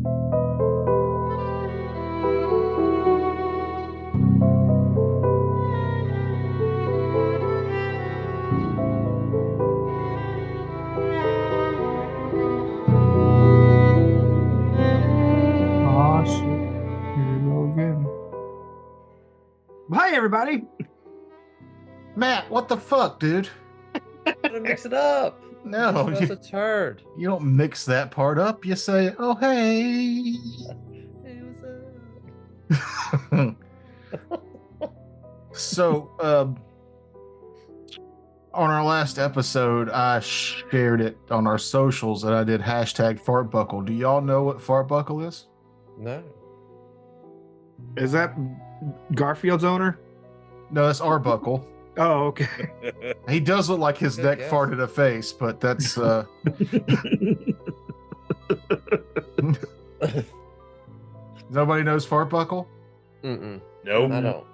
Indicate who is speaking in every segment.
Speaker 1: Oh shit. Here we go again. Hi everybody.
Speaker 2: Matt, what the fuck, dude?
Speaker 3: Gotta mix it up.
Speaker 2: No,
Speaker 3: That's a turd.
Speaker 2: you don't mix that part up. You say, "Oh hey."
Speaker 3: Hey, what's up?
Speaker 2: So, on our last episode, I shared it on our socials and I did hashtag fartbuckle. Do y'all know what fartbuckle is?
Speaker 3: No.
Speaker 1: Is that Garfield's owner?
Speaker 2: No, that's Arbuckle.
Speaker 1: Oh, okay.
Speaker 2: He does look like his
Speaker 3: Good
Speaker 2: neck
Speaker 3: guess.
Speaker 2: farted a face, but that's nobody knows fartbuckle.
Speaker 3: Mm-mm.
Speaker 4: Nope.
Speaker 3: I don't.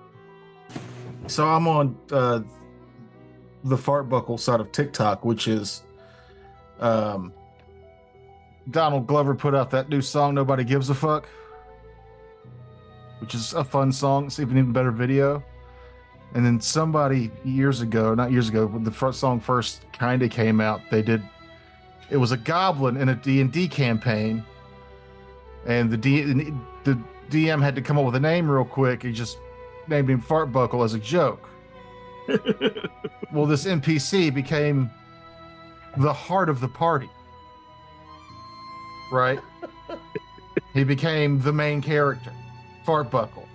Speaker 2: So I'm on the fartbuckle side of TikTok, which is Donald Glover put out that new song "Nobody Gives a Fuck," which is a fun song. It's even better video. And then somebody not years ago, when the first song first kind of came out, it was a goblin in a D&D campaign, and the DM had to come up with a name real quick. He just named him Fartbuckle as a joke. Well, this NPC became the heart of the party, right? He became the main character, Fartbuckle.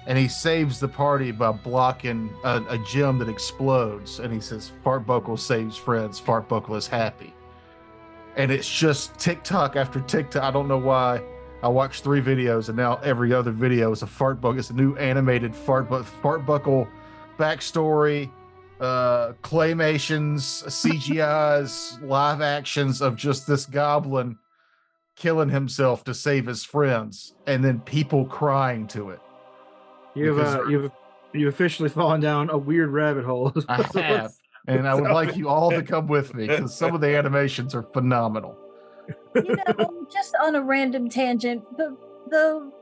Speaker 2: And he saves the party by blocking a gem that explodes. And he says, "Fartbuckle saves friends. Fartbuckle is happy." And it's just TikTok after TikTok. I don't know why. I watched 3 videos, and now every other video is a Fartbuckle. It's a new animated Fartbuckle backstory, claymations, CGIs, live actions of just this goblin killing himself to save his friends, and then people crying to it.
Speaker 1: You've officially fallen down a weird rabbit hole.
Speaker 2: I have, and I would like you all to come with me because some of the animations are phenomenal.
Speaker 5: You know, just on a random tangent, the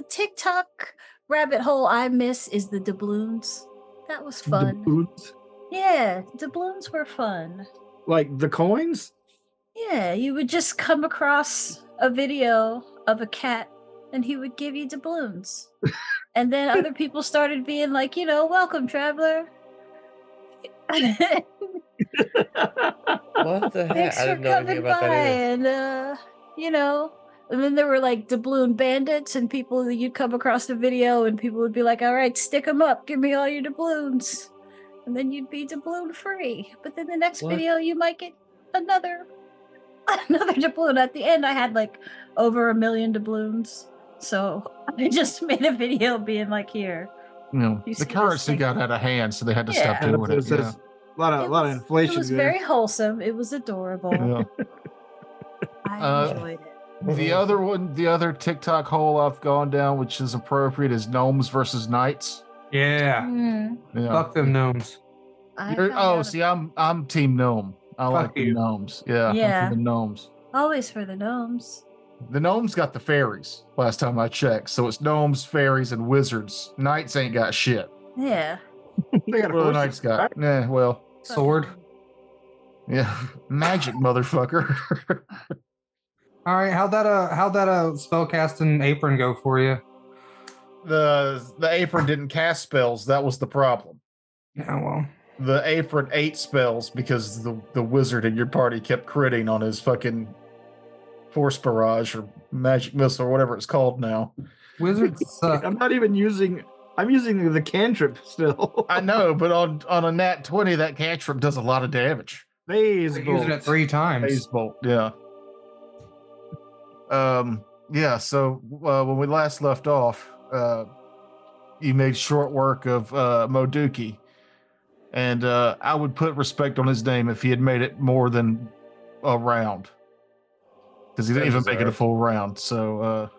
Speaker 5: TikTok rabbit hole I miss is the doubloons. That was fun.
Speaker 1: Doubloons?
Speaker 5: Yeah, doubloons were fun.
Speaker 1: Like the coins?
Speaker 5: Yeah, you would just come across a video of a cat and he would give you doubloons. And then other people started being like, welcome, traveler.
Speaker 3: What the heck?
Speaker 5: Thanks
Speaker 3: I
Speaker 5: for
Speaker 3: didn't know anything
Speaker 5: coming
Speaker 3: about
Speaker 5: by,
Speaker 3: that either.
Speaker 5: and and then there were like doubloon bandits, and people that you'd come across the video, and people would be like, "All right, stick them up, give me all your doubloons," and then you'd be doubloon free. But then the next
Speaker 3: What?
Speaker 5: video, you might get another doubloon. At the end, I had like over 1 million doubloons, so I just made a video being like, "Here." You
Speaker 2: The
Speaker 5: see this
Speaker 2: currency
Speaker 5: thing?
Speaker 2: got out of hand, so they had to stop
Speaker 5: Yeah.
Speaker 2: doing it. Yeah.
Speaker 1: A lot of inflation.
Speaker 5: It was
Speaker 1: there.
Speaker 5: very wholesome. It was adorable.
Speaker 2: Yeah.
Speaker 5: I enjoyed it.
Speaker 2: The other TikTok hole I've gone down, which is appropriate, is gnomes versus knights.
Speaker 1: Yeah.
Speaker 5: Mm,
Speaker 2: Yeah.
Speaker 1: Fuck them gnomes.
Speaker 5: I found out
Speaker 2: I'm team gnome. I like the
Speaker 1: you.
Speaker 2: gnomes. Yeah,
Speaker 5: Yeah.
Speaker 2: I'm for the gnomes.
Speaker 5: always for the gnomes.
Speaker 2: The gnomes got the fairies last time I checked, so it's gnomes, fairies, and wizards. Knights ain't got shit.
Speaker 5: Yeah.
Speaker 1: They got a
Speaker 2: Well, the
Speaker 1: horse.
Speaker 2: knights got. Nah, well,
Speaker 6: Sword.
Speaker 2: yeah, magic, motherfucker.
Speaker 6: All right, how'd that spellcasting apron go for you?
Speaker 2: The apron didn't cast spells. That was the problem.
Speaker 6: Yeah, well,
Speaker 2: The apron ate spells because the wizard in your party kept critting on his fucking force barrage or magic missile or whatever it's called now.
Speaker 6: wizards suck.
Speaker 1: I'm not even using. I'm using the cantrip still.
Speaker 2: I know, but on a nat 20, that cantrip does a lot of damage.
Speaker 1: Phase
Speaker 6: I used it 3 times.
Speaker 2: Phase bolt, yeah. Yeah. So when we last left off, you made short work of Moduki, and I would put respect on his name if he had made it more than a round, because he didn't even make it a full round. So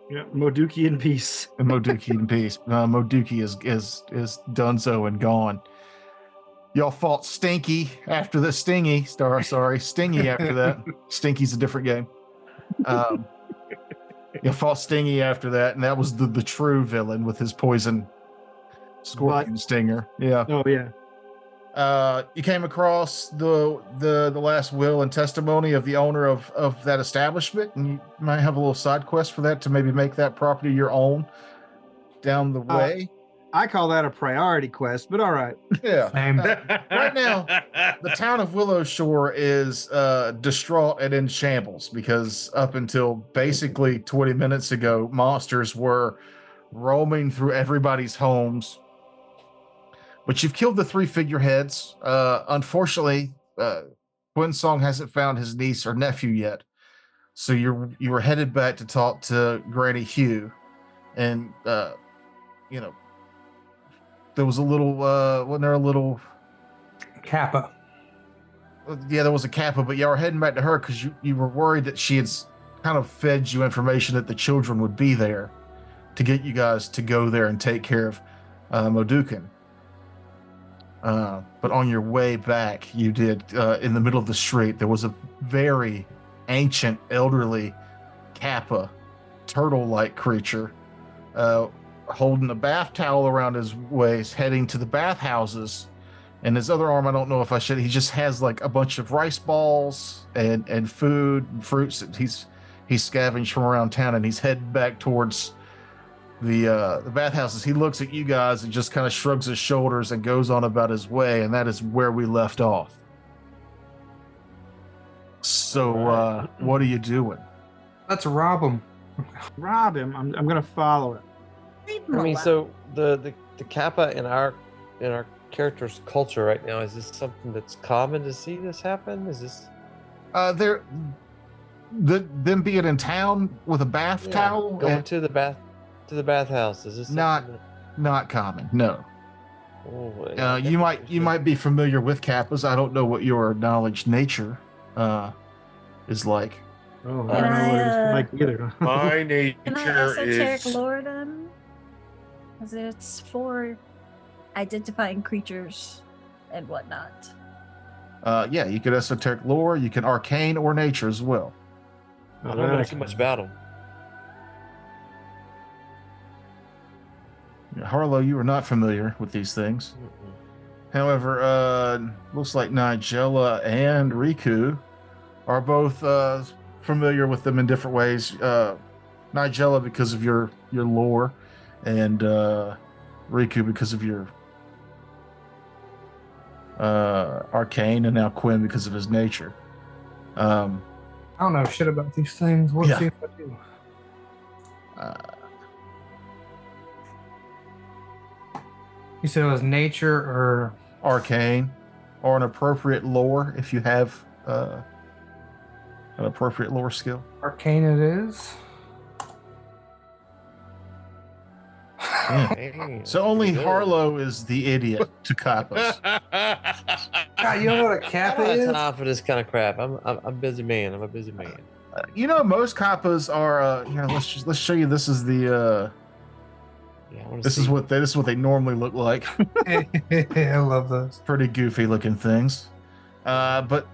Speaker 1: Yeah, Moduki in peace.
Speaker 2: Moduki in peace. Moduki is donezo and gone. Y'all fought Stinky after the Stingy after that. Stinky's a different game. You fought Stingy after that, and that was the true villain with his poison scorpion stinger. Yeah.
Speaker 1: Oh yeah.
Speaker 2: You came across the last will and testimony of the owner of that establishment, and you might have a little side quest for that to maybe make that property your own down the way.
Speaker 1: I call that a priority quest, but all right.
Speaker 2: Yeah.
Speaker 6: Same.
Speaker 2: Right now, the town of Willow Shore is distraught and in shambles because up until basically 20 minutes ago, monsters were roaming through everybody's homes. But you've killed the 3 figureheads. Unfortunately, Quinn Song hasn't found his niece or nephew yet. So you were headed back to talk to Granny Hugh. And, you know, there was a little, wasn't there a little...
Speaker 6: Kappa.
Speaker 2: Yeah, there was a Kappa, but you were heading back to her because you were worried that she had kind of fed you information that the children would be there to get you guys to go there and take care of Modukin. But on your way back, you did, in the middle of the street, there was a very ancient, elderly Kappa, turtle-like creature, holding a bath towel around his waist, heading to the bathhouses. And his other arm, I don't know if I should, he just has like a bunch of rice balls and food and fruits that he's scavenged from around town, and he's heading back towards the bathhouses. He looks at you guys and just kind of shrugs his shoulders and goes on about his way, and that is where we left off. So what are you doing?
Speaker 6: Let's rob him.
Speaker 1: Rob him. I'm gonna follow it.
Speaker 5: Leave him
Speaker 3: I mean,
Speaker 5: alone.
Speaker 3: so the Kappa in our character's culture right now, is this something that's common to see this happen? Is this
Speaker 2: Them being in town with a bath towel
Speaker 3: going to the bathhouse? Is this
Speaker 2: not
Speaker 3: something
Speaker 2: not common? No.
Speaker 3: that,
Speaker 2: You might be familiar with Kappas. I don't know what your knowledge nature is like.
Speaker 1: Oh,
Speaker 5: Can
Speaker 1: I don't know what
Speaker 5: I,
Speaker 1: it's like either.
Speaker 4: My
Speaker 5: Can I
Speaker 4: nature
Speaker 5: esoteric
Speaker 4: is
Speaker 5: lore them? Because it's for identifying creatures and whatnot.
Speaker 2: Yeah, you can esoteric lore, you can arcane or nature as well.
Speaker 3: I don't know too much about them.
Speaker 2: Harlow, you are not familiar with these things. However, looks like Nigella and Riku are both familiar with them in different ways. Nigella because of your lore, and Riku because of your arcane, and now Quinn because of his nature.
Speaker 6: I don't know shit about these things. What
Speaker 2: Yeah.
Speaker 6: see if I do? You said it was nature or
Speaker 2: Arcane, or an appropriate lore if you have an appropriate lore skill.
Speaker 6: arcane it is.
Speaker 3: Dang,
Speaker 2: So
Speaker 3: that's
Speaker 2: only
Speaker 3: pretty good.
Speaker 2: Harlow is the idiot to Kappas.
Speaker 6: God, you don't know what a
Speaker 3: I
Speaker 6: kappa
Speaker 3: don't have
Speaker 6: is?
Speaker 3: time for this kind of crap. I'm a busy man. I'm a busy man.
Speaker 2: You know, most Kappas are. Here, let's show you. This is the.
Speaker 3: Yeah, I wanna
Speaker 2: This
Speaker 3: see.
Speaker 2: is what they normally look like.
Speaker 6: I love those.
Speaker 2: Pretty goofy looking things, but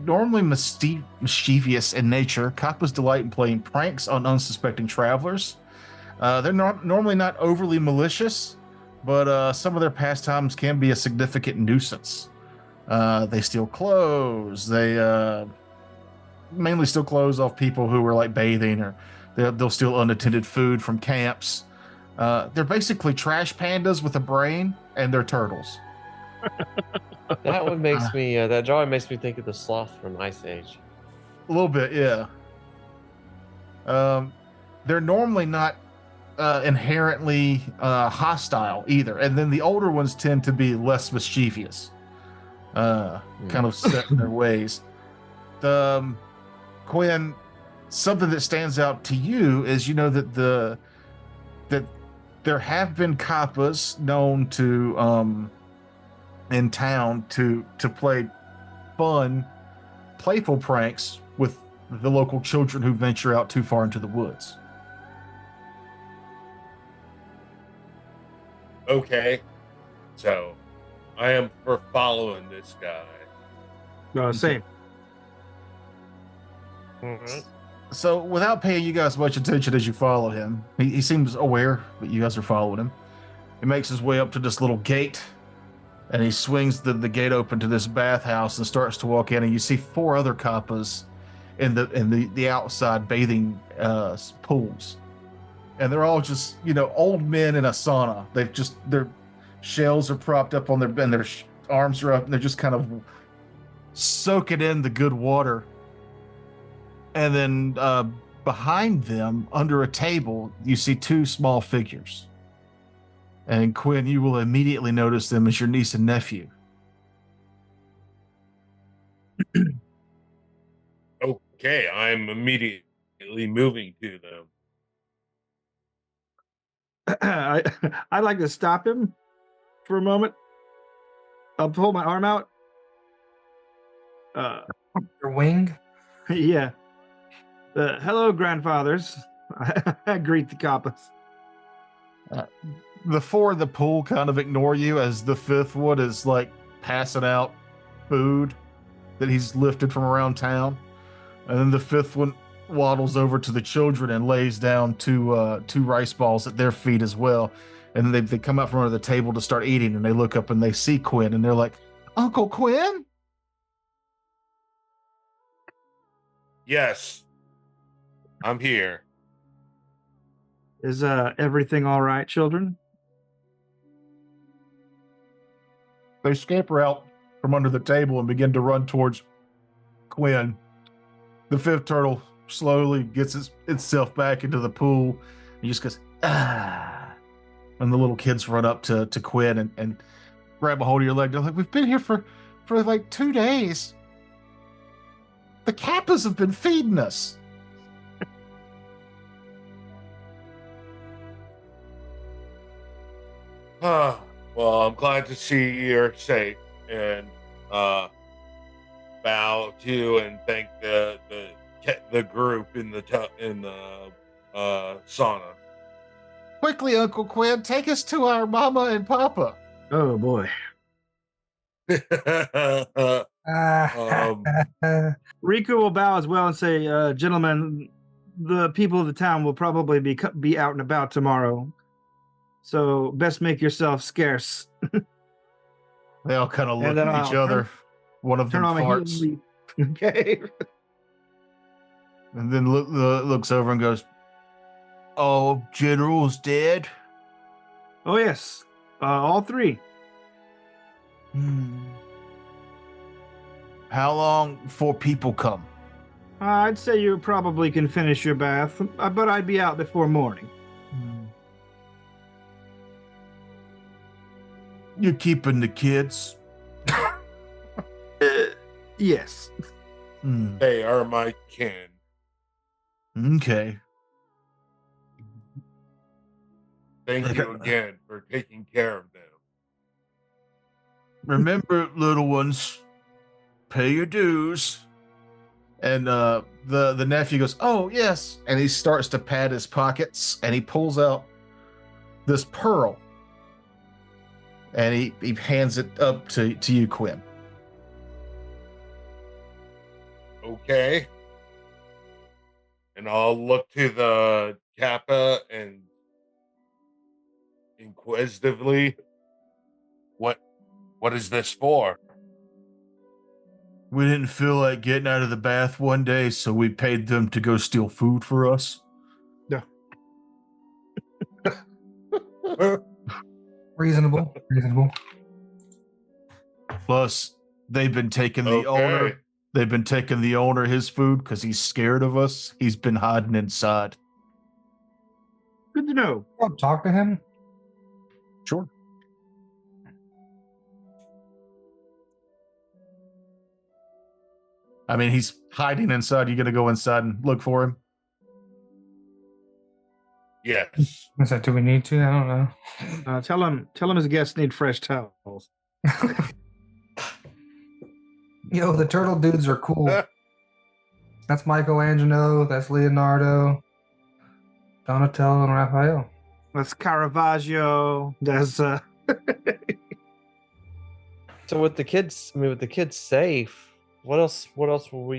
Speaker 2: normally mischievous in nature. Kappas delight in playing pranks on unsuspecting travelers. They're normally not overly malicious, but some of their pastimes can be a significant nuisance. They steal clothes. They mainly steal clothes off people who are like bathing, or they'll steal unattended food from camps. They're basically trash pandas with a brain, and they're turtles.
Speaker 3: That one makes me. That drawing makes me think of the sloth from Ice Age.
Speaker 2: A little bit, yeah. They're normally not inherently hostile either, and then the older ones tend to be less mischievous, kind of set in their ways. Quinn, something that stands out to you is that that there have been kappas known to in town to play fun, playful pranks with the local children who venture out too far into the woods.
Speaker 4: okay. So, I am for following this guy.
Speaker 1: Same.
Speaker 3: Alright.
Speaker 2: So without paying you guys much attention as you follow him, he seems aware that you guys are following him. He makes his way up to this little gate, and he swings the gate open to this bathhouse and starts to walk in, and you see 4 other kappas in the outside bathing pools. And they're all just, old men in a sauna. Their shells are propped up on their arms are up, and they're just kind of soaking in the good water. And then behind them, under a table, you see 2 small figures. And Quinn, you will immediately notice them as your niece and nephew.
Speaker 4: Okay, I'm immediately moving to them.
Speaker 1: I'd like to stop him for a moment. I'll pull my arm out.
Speaker 6: Your wing?
Speaker 1: Yeah. Hello, grandfathers. I greet the kappas.
Speaker 2: The 4 in the pool kind of ignore you as the 5th one is like passing out food that he's lifted from around town. And then the 5th one waddles over to the children and lays down 2 rice balls at their feet as well. And they come out from under the table to start eating, and they look up and they see Quinn, and they're like, Uncle Quinn?
Speaker 4: Yes, I'm here.
Speaker 1: Is everything all right, children?
Speaker 2: They scamper out from under the table and begin to run towards Quinn. The 5th turtle slowly gets itself back into the pool. He just goes, ah. And the little kids run up to Quinn and grab a hold of your leg. They're like, we've been here for like 2 days. The kappas have been feeding us.
Speaker 4: Well, I'm glad to see you're safe, and bow to and thank the group in the sauna.
Speaker 2: Quickly, Uncle Quinn, take us to our mama and papa.
Speaker 1: Oh boy. Riku will bow as well and say, gentlemen, the people of the town will probably be out and about tomorrow. So best make yourself scarce.
Speaker 2: They all kind of look at each other. One of them farts.
Speaker 1: Okay.
Speaker 2: And then looks over and goes, oh, General's dead?
Speaker 1: Oh, yes. All 3.
Speaker 2: How long before people come?
Speaker 1: I'd say you probably can finish your bath, but I'd be out before morning.
Speaker 2: You're keeping the kids?
Speaker 1: Yes.
Speaker 4: They are my kin.
Speaker 2: Okay.
Speaker 4: Thank you again for taking care of them.
Speaker 2: Remember, little ones, pay your dues. And the nephew goes, oh, yes. And he starts to pat his pockets, and he pulls out this pearl. And he hands it up to you, Quinn.
Speaker 4: Okay. And I'll look to the kappa and inquisitively, what is this for?
Speaker 2: We didn't feel like getting out of the bath one day, so we paid them to go steal food for us.
Speaker 1: Yeah.
Speaker 6: Reasonable.
Speaker 2: Plus, they've been taking the owner. They've been taking the owner his food because he's scared of us. He's been hiding inside.
Speaker 1: Good to know.
Speaker 6: Talk to him.
Speaker 2: Sure. I mean, he's hiding inside. You gonna go inside and look for him?
Speaker 4: Yes.
Speaker 6: Is that, do we need to? I don't know.
Speaker 1: Tell him his guests need fresh towels.
Speaker 6: Yo, the turtle dudes are cool. That's Michelangelo. That's Leonardo, Donatello, and Raphael.
Speaker 1: That's Caravaggio. That's
Speaker 3: So with the kids safe, what else will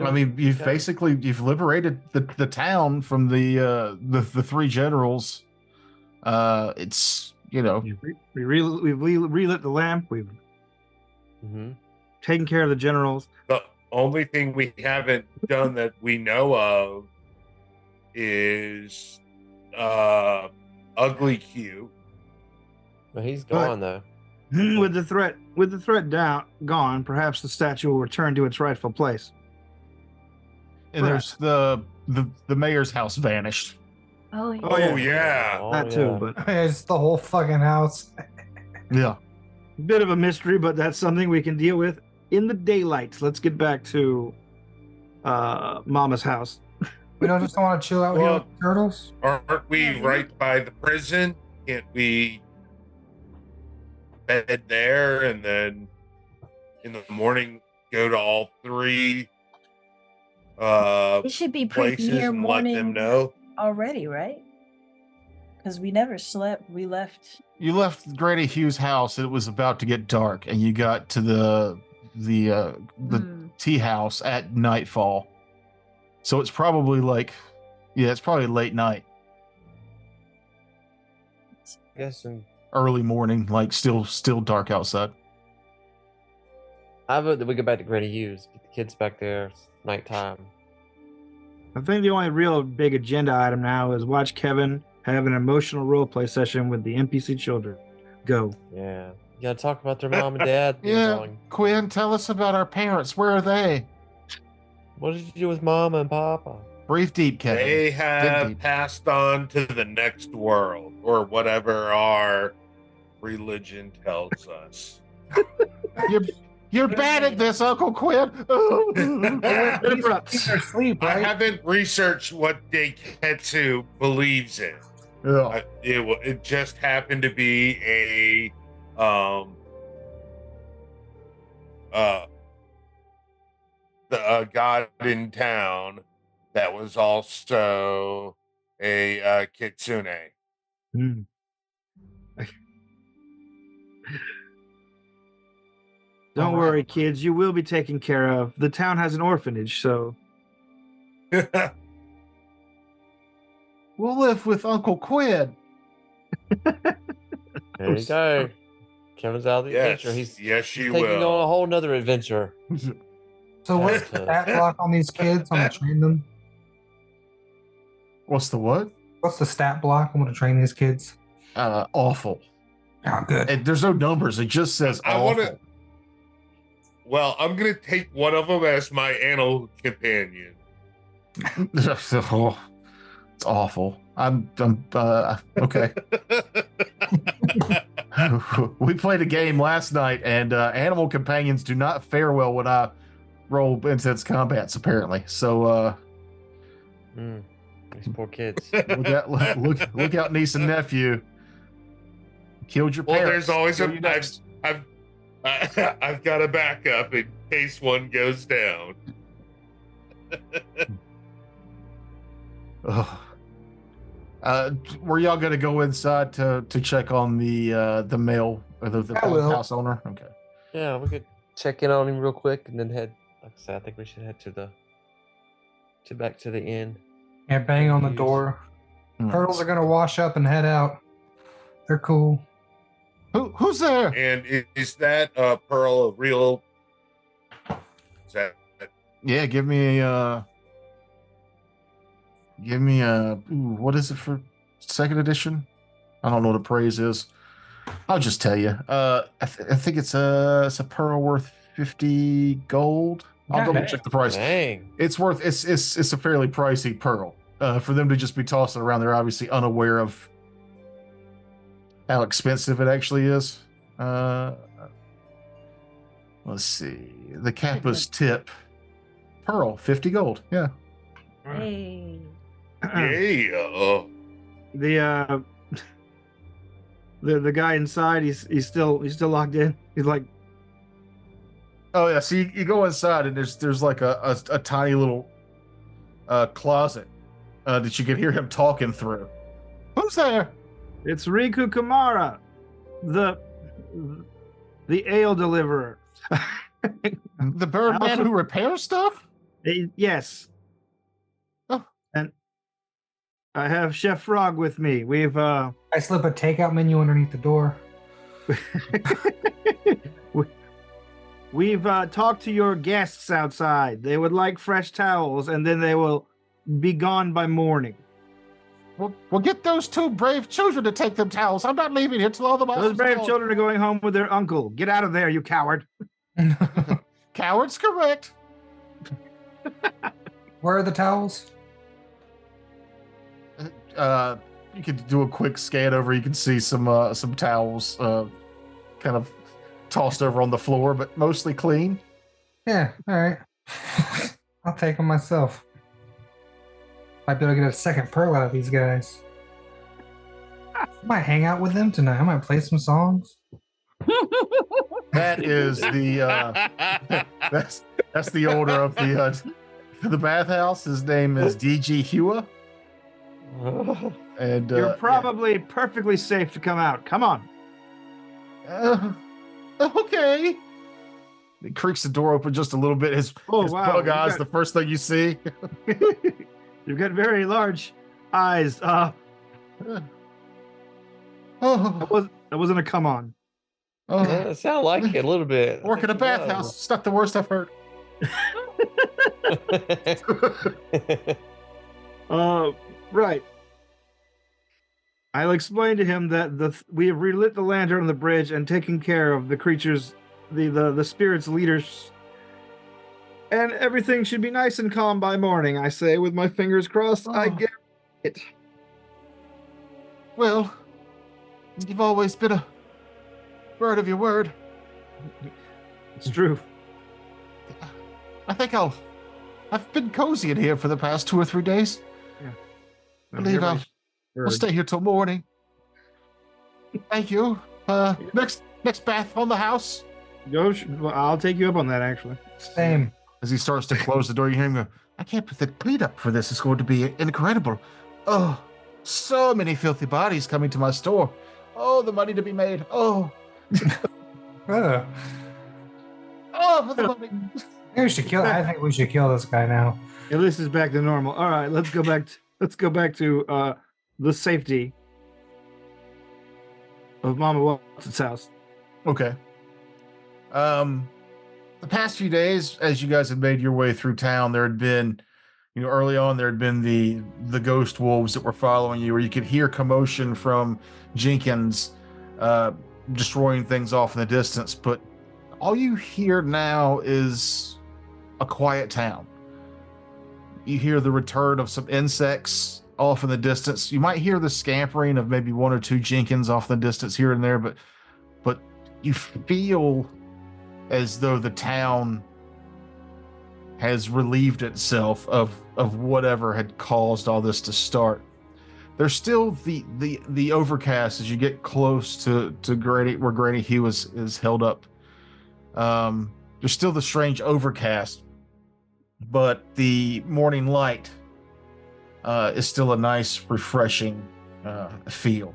Speaker 2: I mean, you've liberated the town from the three generals. It's
Speaker 1: we've relit the lamp. We've taken care of the generals.
Speaker 4: The only thing we haven't done that we know of is Ugly Q.
Speaker 3: Well, he's gone though.
Speaker 1: With the threat gone, perhaps the statue will return to its rightful place.
Speaker 2: And there's the mayor's house vanished.
Speaker 5: Oh yeah.
Speaker 4: Oh yeah.
Speaker 1: That too, but
Speaker 6: It's the whole fucking house.
Speaker 2: Yeah.
Speaker 1: bit of a mystery, but that's something we can deal with in the daylight. Let's get back to Mama's house.
Speaker 6: We don't just want to chill out here with the turtles.
Speaker 4: Aren't we right by the prison? Can't we bed there and then in the morning go to all three
Speaker 5: It should be pretty
Speaker 4: places
Speaker 5: near
Speaker 4: and let them
Speaker 5: morning
Speaker 4: know?
Speaker 5: already, right? Because we never slept. We left.
Speaker 2: You left Grady Hughes' house. It was about to get dark, and you got to the tea house at nightfall. So it's probably it's probably late night,
Speaker 3: Guessing.
Speaker 2: early morning, like still dark outside.
Speaker 3: I vote that we go back to Granny Hughes. Get the kids back there. It's nighttime.
Speaker 1: I think the only real big agenda item now is watch Kevin have an emotional roleplay session with the NPC children. Go.
Speaker 3: Yeah. You gotta talk about their mom and dad.
Speaker 2: Yeah, Quinn, tell us about our parents. Where are they?
Speaker 3: What did you do with Mama and Papa?
Speaker 2: Breathe deep, Kevin.
Speaker 4: They
Speaker 2: Dig
Speaker 4: have
Speaker 2: deep.
Speaker 4: passed on to the next world, or whatever our religion tells us.
Speaker 2: You're bad at this, Uncle Quinn.
Speaker 1: Interrupts.
Speaker 6: They're asleep,
Speaker 4: I
Speaker 6: right?
Speaker 4: haven't researched what Daiketsu believes in.
Speaker 2: Yeah.
Speaker 4: It just happened to be a god in town that was also a kitsune.
Speaker 1: Hmm. Don't
Speaker 6: All right.
Speaker 1: worry, kids. You will be taken care of. The town has an orphanage, so
Speaker 2: We'll live with Uncle Quinn.
Speaker 3: There you go. Kevin's out of the
Speaker 4: Yes,
Speaker 3: adventure. He's
Speaker 4: you
Speaker 3: taking
Speaker 4: will.
Speaker 3: on a whole nother adventure.
Speaker 6: So what's the stat block on these kids? I'm gonna train them.
Speaker 2: What's the what?
Speaker 6: What's the stat block? I'm gonna train these kids.
Speaker 2: Awful.
Speaker 6: Oh, good.
Speaker 2: And there's no numbers. It just says
Speaker 4: I
Speaker 2: awful.
Speaker 4: wanna- Well, I'm gonna take one of them as my animal companion.
Speaker 2: Oh, it's awful. I'm okay. We played a game last night, and animal companions do not fare well when I roll intense combats. Apparently, so
Speaker 3: These poor kids.
Speaker 2: look out, niece and nephew. Killed your
Speaker 4: Well,
Speaker 2: parents.
Speaker 4: there's always
Speaker 2: Kill you next.
Speaker 4: I've got a backup in case one goes down.
Speaker 2: Ugh. Were y'all gonna go inside to check on the male or the
Speaker 6: I will.
Speaker 2: house owner? Okay.
Speaker 3: Yeah, we could check in on him real quick and then head. Like I said, I think we should head back to the inn.
Speaker 6: Yeah, bang on the
Speaker 3: Use.
Speaker 6: door.
Speaker 2: Hmm.
Speaker 6: Turtles are gonna wash up and head out. They're cool.
Speaker 2: Who's there?
Speaker 4: And is that Pearl a real? Is that
Speaker 2: Yeah, give me a what is it for second edition? I don't know what a praise is. I'll just tell you. I think it's a pearl worth 50 gold. I'll
Speaker 6: Yeah.
Speaker 2: double check the price.
Speaker 3: Dang.
Speaker 2: It's worth it's a fairly pricey pearl. For them to just be tossing around, they're obviously unaware of how expensive it actually is. Let's see. The Kappa's tip. Pearl, 50 gold. Yeah.
Speaker 5: Hey.
Speaker 4: yeah?
Speaker 1: The guy inside, he's still locked in. He's like,
Speaker 2: Oh yeah, so you go inside and there's like a tiny little closet that you can hear him talking through. Who's there?
Speaker 1: it's Riku Kamara, the ale deliverer.
Speaker 2: The bird man
Speaker 1: Also-
Speaker 2: who repairs stuff?
Speaker 1: Yes.
Speaker 2: Oh.
Speaker 1: And I have Chef Frog with me.
Speaker 6: I slip a takeout menu underneath the door.
Speaker 1: We've talked to your guests outside. They would like fresh towels, and then they will be gone by morning.
Speaker 2: We'll get those 2 brave children to take them towels. I'm not leaving here till all the
Speaker 1: Those brave children are going home with their uncle. Get out of there, you coward.
Speaker 2: Coward's correct.
Speaker 6: Where are the towels?
Speaker 2: You could do a quick scan over. You can see some towels kind of tossed over on the floor, but mostly clean.
Speaker 6: Yeah, all right. I'll take them myself. Might be able to get a second pearl out of these guys. I might hang out with them tonight. I might play some songs.
Speaker 2: That is the that's the owner of the bathhouse. His name is DG Hua. And
Speaker 1: You're probably perfectly safe to come out. Come on.
Speaker 2: Okay. He creaks the door open just a little bit. His bug eyes, the first thing you see.
Speaker 1: You've got very large eyes. That wasn't a come on.
Speaker 3: It sounded like it a little bit.
Speaker 2: Work in a bathhouse. It's not the worst I've heard.
Speaker 1: Right. I'll explain to him that we have relit the lantern on the bridge and taken care of the creatures, the spirits' leaders, and everything should be nice and calm by morning. I say, with my fingers crossed. I get it.
Speaker 2: Well, you've always been a bird of your word.
Speaker 1: It's true.
Speaker 2: I think I've been cozy in here for the past 2 or 3 days.
Speaker 1: Yeah.
Speaker 2: I believe I'll stay here till morning. Thank you. Next bath on the house.
Speaker 1: Well, I'll take you up on that, actually.
Speaker 6: Same.
Speaker 2: As he starts to close the door, you hear him go, I can't put the clean up for this. It's going to be incredible. Oh, so many filthy bodies coming to my store. Oh, the money to be made. Oh.
Speaker 6: Oh,
Speaker 2: The money.
Speaker 6: we should kill. I think we should kill this guy now.
Speaker 1: At least it's back to normal. All right, let's go back to the safety of Mama Watson's house.
Speaker 2: Okay. The past few days, as you guys had made your way through town, there had been, early on, there had been the ghost wolves that were following you, or you could hear commotion from Jenkins destroying things off in the distance. But all you hear now is a quiet town. You hear the return of some insects off in the distance. You might hear the scampering of maybe 1 or 2 Jenkins off in the distance here and there, but you feel as though the town has relieved itself of whatever had caused all this to start. There's still the overcast as you get close to Granny, where Granny Hugh is held up. There's still the strange overcast, but the morning light is still a nice, refreshing feel.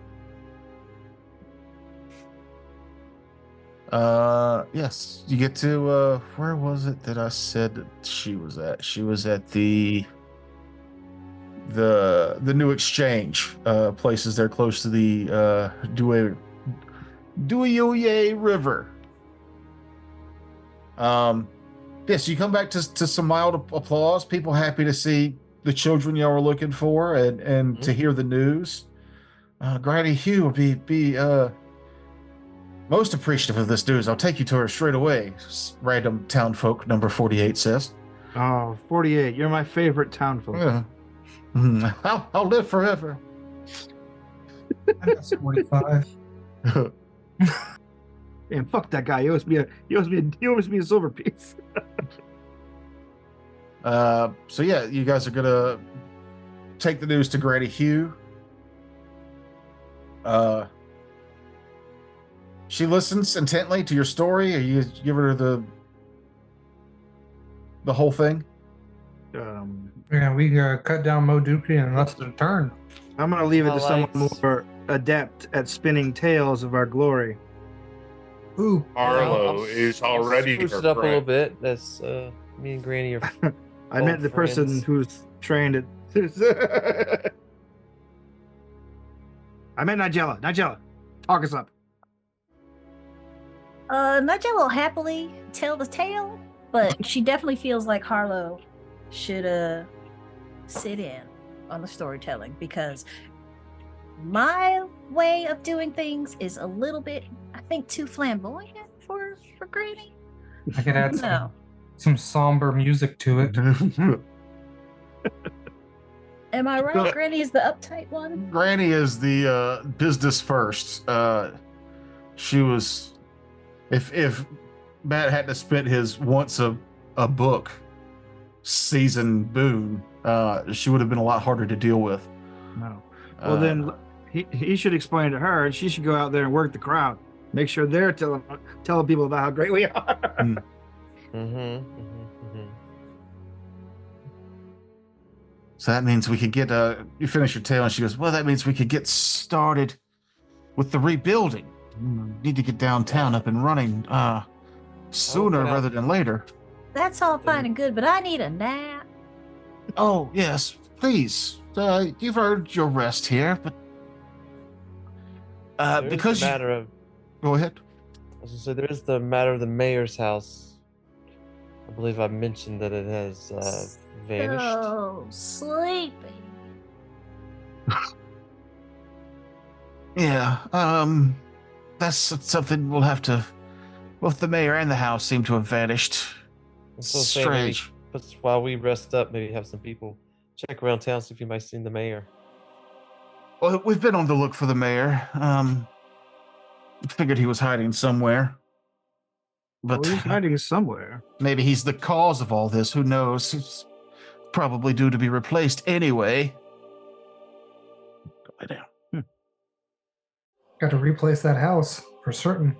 Speaker 2: Yes, you get to where was it that I said that she was at? She was at the new exchange places there close to the Duyoye River. Yes, you come back to some mild applause. People happy to see the children y'all were looking for and to hear the news. Granny Hugh will be most appreciative of this news. I'll take you to her straight away, random townfolk number 48 says.
Speaker 1: Oh, 48. You're my favorite townfolk.
Speaker 2: Yeah. I'll live forever.
Speaker 6: That's 45.
Speaker 1: Damn, fuck that guy. He owes me a silver piece.
Speaker 2: So yeah, you guys are gonna take the news to Granny Hugh. She listens intently to your story. Are you giving her the whole thing?
Speaker 6: Yeah, we cut down Mo Dookie and left it turn.
Speaker 1: I'm gonna leave it to someone
Speaker 3: Highlights.
Speaker 1: more adept at spinning tales of our glory.
Speaker 6: Ooh,
Speaker 4: Arlo is already
Speaker 3: spruce
Speaker 4: her
Speaker 3: it up a little
Speaker 4: friend.
Speaker 3: bit. That's me and Granny are
Speaker 1: I meant
Speaker 3: Old
Speaker 1: the person
Speaker 3: friends.
Speaker 1: who's trained at. I meant Nigella. Nigella, talk us up.
Speaker 5: Nigella will happily tell the tale, but she definitely feels like Harlow should sit in on the storytelling because my way of doing things is a little bit, I think, too flamboyant for Granny.
Speaker 6: I could add
Speaker 5: No.
Speaker 6: some somber music to it.
Speaker 5: Am I right?
Speaker 2: So-
Speaker 5: Granny is the uptight one.
Speaker 2: Granny is the business first. She was, if Matt hadn't spent his once a book season boon, she would have been a lot harder to deal with.
Speaker 1: No. Well, then he should explain to her, and she should go out there and work the crowd. Make sure they're telling people about how great we are.
Speaker 2: So that means we could get you finish your tale, and she goes, well, that means we could get started with the rebuilding. Need to get downtown up and running sooner
Speaker 3: Okay.
Speaker 2: rather than later.
Speaker 5: That's all fine and good, but I need a nap.
Speaker 2: Oh, yes, please. You've earned your rest here, but because
Speaker 3: the matter of,
Speaker 2: go ahead.
Speaker 3: I was gonna say, there is the matter of the mayor's house. I believe I mentioned that it has vanished.
Speaker 5: So sleepy.
Speaker 2: Yeah, that's something we'll have to. Both the mayor and the house seem to have vanished.
Speaker 3: So say maybe,
Speaker 2: Strange.
Speaker 3: while we rest up, maybe have some people check around town, see if you might see the mayor.
Speaker 2: Well, we've been on the look for the mayor. Figured he was hiding somewhere. But
Speaker 1: Well, he's hiding somewhere.
Speaker 2: maybe he's the cause of all this. Who knows? He's probably due to be replaced anyway. Go lay down.
Speaker 6: Got to replace that house for certain.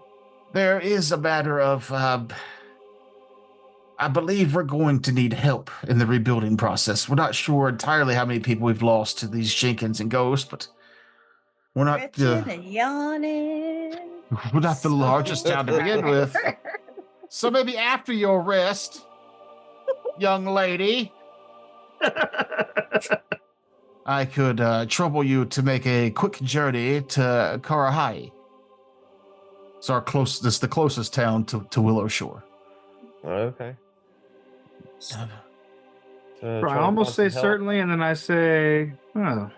Speaker 2: There is a matter of, I believe we're going to need help in the rebuilding process. We're not sure entirely how many people we've lost to these Jenkins and Ghosts, but we're not
Speaker 5: Stretching and yawning.
Speaker 2: we're not the largest town to begin with. So maybe after your rest, young lady, I could trouble you to make a quick journey to Karahai. It's the closest town to Willow Shore.
Speaker 3: Oh, okay.
Speaker 1: I almost say certainly, and then I say, oh.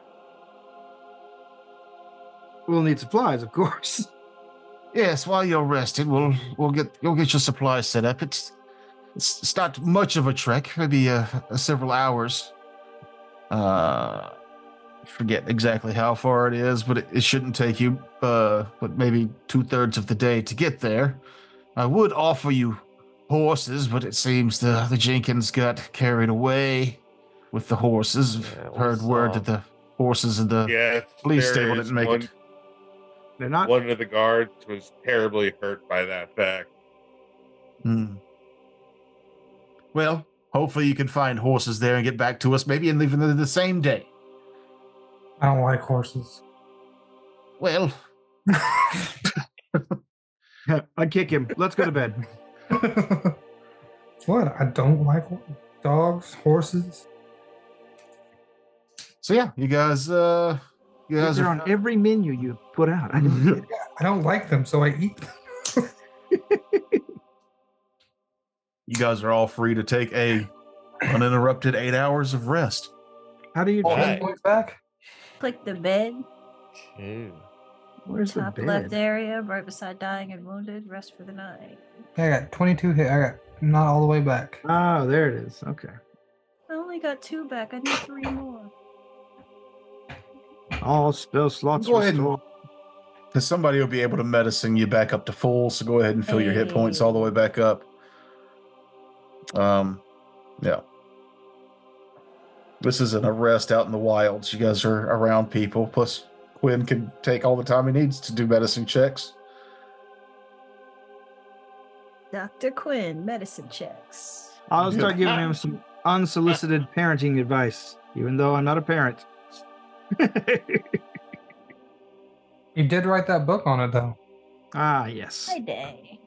Speaker 1: We'll need supplies, of course.
Speaker 2: Yes, while you're resting, you'll get your supplies set up. It's not much of a trek, maybe several hours. Forget exactly how far it is, but it shouldn't take you but maybe 2/3 of the day to get there. I would offer you horses, but it seems the Jenkins got carried away with the horses.
Speaker 3: Yeah, we
Speaker 2: Heard word
Speaker 3: saw.
Speaker 2: that the horses in the
Speaker 4: Yes,
Speaker 2: police
Speaker 4: there
Speaker 2: stable
Speaker 4: is
Speaker 2: didn't make
Speaker 4: one,
Speaker 2: it.
Speaker 1: They're not.
Speaker 4: one of the guards was terribly hurt by that fact.
Speaker 2: Hmm. Well, hopefully you can find horses there and get back to us, maybe even the same day.
Speaker 6: I don't like horses.
Speaker 2: Well,
Speaker 1: I'd kick him. Let's go to bed.
Speaker 6: What? I don't like dogs, horses.
Speaker 2: so yeah, you guys
Speaker 1: They're
Speaker 2: are
Speaker 1: on every menu you put out. I don't get it.
Speaker 6: I don't like them, so I eat them.
Speaker 2: you guys are all free to take a uninterrupted 8 hours of rest.
Speaker 1: How do you
Speaker 3: All
Speaker 1: change?
Speaker 3: right.
Speaker 6: Back.
Speaker 5: Click the bed.
Speaker 3: Ew.
Speaker 1: Where's the
Speaker 5: Top
Speaker 1: bed?
Speaker 5: left area, right beside dying and wounded. Rest for the night.
Speaker 6: I got 22 hit. I got not all the way back.
Speaker 1: Oh, there it is. Okay.
Speaker 5: I only got 2 back. I need 3 more.
Speaker 1: All spell slots
Speaker 2: Go ahead and-
Speaker 1: restored.
Speaker 2: Because somebody will be able to medicine you back up to full, so go ahead and fill your hit points all the way back up. Yeah. This isn't a rest out in the wilds. You guys are around people. Plus, Quinn can take all the time he needs to do medicine checks.
Speaker 5: Dr. Quinn, medicine checks.
Speaker 1: I'll start giving him some unsolicited parenting advice, even though I'm not a parent.
Speaker 6: You did write that book on it, though.
Speaker 1: Ah, yes.
Speaker 5: Hi, day.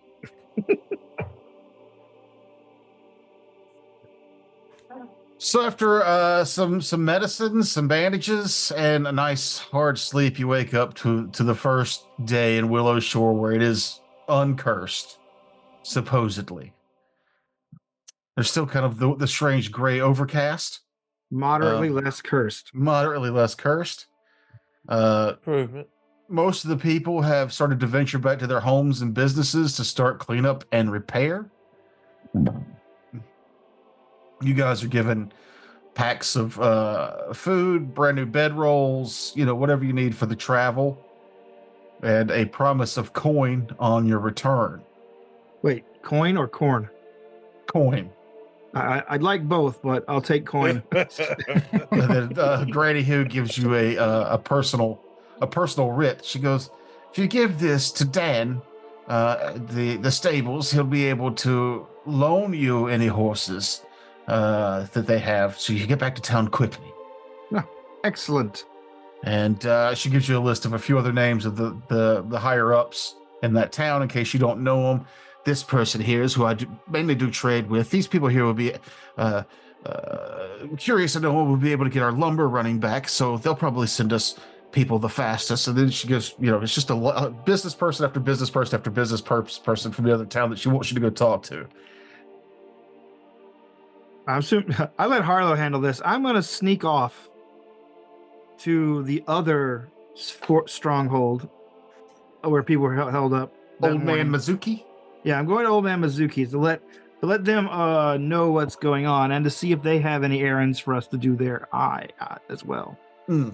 Speaker 2: So after some medicines, some bandages, and a nice hard sleep, you wake up to the first day in Willow Shore where it is uncursed, supposedly. There's still kind of the strange gray overcast,
Speaker 1: Moderately less cursed.
Speaker 2: moderately less cursed.
Speaker 3: Improvement.
Speaker 2: Most of the people have started to venture back to their homes and businesses to start cleanup and repair. You guys are given packs of food, brand new bedrolls, whatever you need for the travel, and a promise of coin on your return.
Speaker 1: Wait, coin or corn?
Speaker 2: Coin.
Speaker 1: I'd like both, but I'll take coin.
Speaker 2: And then Granny Who gives you a personal writ. She goes, if you give this to Dan, the stables, he'll be able to loan you any horses that they have, so you can get back to town quickly.
Speaker 1: Excellent.
Speaker 2: And she gives you a list of a few other names of the higher ups in that town in case you don't know them. This person here is who I mainly do trade with. These people here will be curious to know when we'll be able to get our lumber running back, so they'll probably send us people the fastest. And then she goes, it's just a business person after business person after business person from the other town that she wants you to go talk to.
Speaker 1: I let Harlow handle this. I'm going to sneak off to the other stronghold where people were held up.
Speaker 2: Old Man Mizuki?
Speaker 1: Yeah, I'm going to Old Man Mizuki to let them know what's going on and to see if they have any errands for us to do there as well.
Speaker 3: Yeah.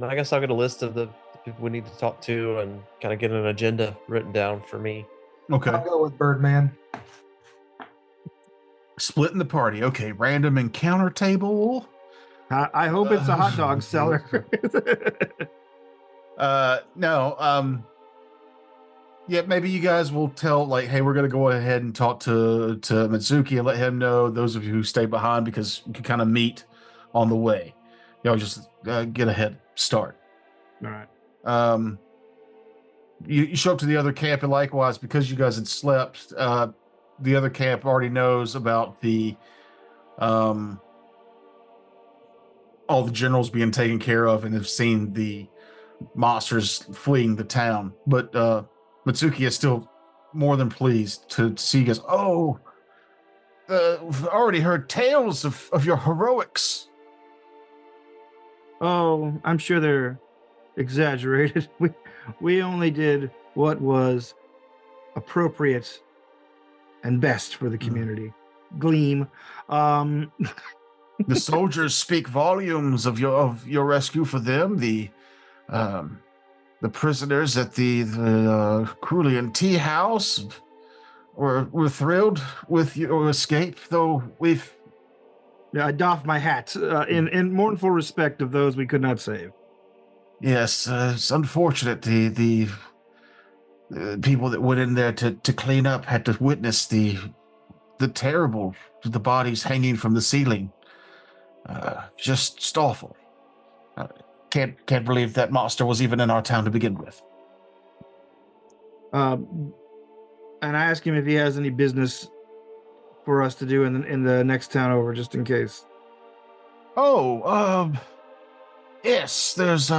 Speaker 3: I guess I'll get a list of the people we need to talk to and kind of get an agenda written down for me.
Speaker 2: Okay.
Speaker 6: I'll go with Birdman.
Speaker 2: Splitting the party. Okay, random encounter table.
Speaker 1: I hope it's a hot dog seller.
Speaker 2: No. Yeah, maybe you guys will tell, like, hey, we're going to go ahead and talk to Mitsuki and let him know, those of you who stay behind, because you can kind of meet on the way. Just get a head start.
Speaker 1: All right.
Speaker 2: You show up to the other camp, and likewise, because you guys had slept, the other camp already knows about the all the generals being taken care of, and have seen the monsters fleeing the town. But Mitsuki is still more than pleased to see you guys. Oh, I've already heard tales of your heroics.
Speaker 1: Oh, I'm sure they're exaggerated. We only did what was appropriate and best for the community. Gleam.
Speaker 2: The soldiers speak volumes of your rescue for them. The prisoners at the Crulian tea house were thrilled with your escape, though we've...
Speaker 1: Yeah, I doff my hat in mournful respect of those we could not save.
Speaker 2: Yes, it's unfortunate the people that went in there to clean up had to witness the bodies hanging from the ceiling. Just awful. Can't believe that monster was even in our town to begin with.
Speaker 1: And I ask him if he has any business for us to do in the next town over, just in case.
Speaker 2: Oh, yes, there's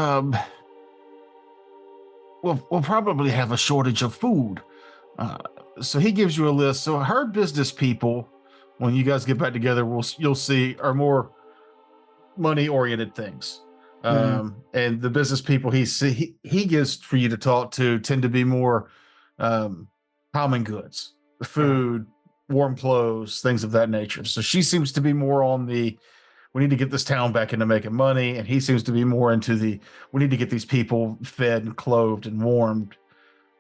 Speaker 2: we'll probably have a shortage of food. So he gives you a list. So her business people, when you guys get back together, you'll see, are more money-oriented things. And the business people he gives for you to talk to tend to be more common goods, food, warm clothes, things of that nature. So she seems to be more on the, we need to get this town back into making money, and he seems to be more into the, we need to get these people fed and clothed and warmed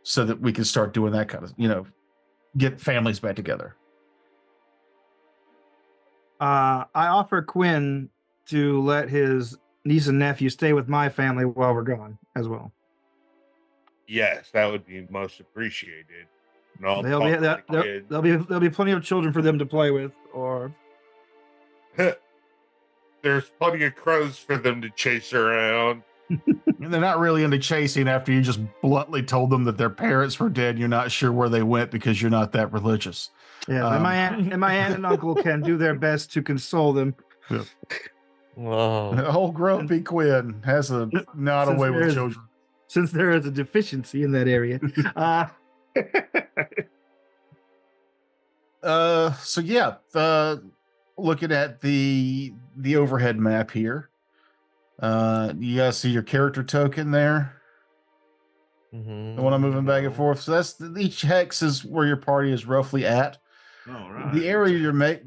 Speaker 2: so that we can start doing that kind of, get families back together.
Speaker 1: I offer Quinn to let his niece and nephew stay with my family while we're gone as well.
Speaker 4: Yes, that would be most appreciated. No,
Speaker 1: There'll be plenty of children for them to play with, or
Speaker 4: there's plenty of crows for them to chase around.
Speaker 2: And they're not really into chasing after you just bluntly told them that their parents were dead. You're not sure where they went because you're not that religious.
Speaker 1: Yes, and my aunt and uncle can do their best to console them.
Speaker 3: Whoa.
Speaker 2: Old Grumpy Quinn has a not
Speaker 1: Since
Speaker 2: away
Speaker 1: there
Speaker 2: with
Speaker 1: is-
Speaker 2: children.
Speaker 1: Since there is a deficiency in that area.
Speaker 2: So yeah, looking at the overhead map here, you guys see your character token there.
Speaker 3: Mm-hmm.
Speaker 2: The one I'm moving back and forth. So that's each hex is where your party is roughly at.
Speaker 1: All right.
Speaker 2: The area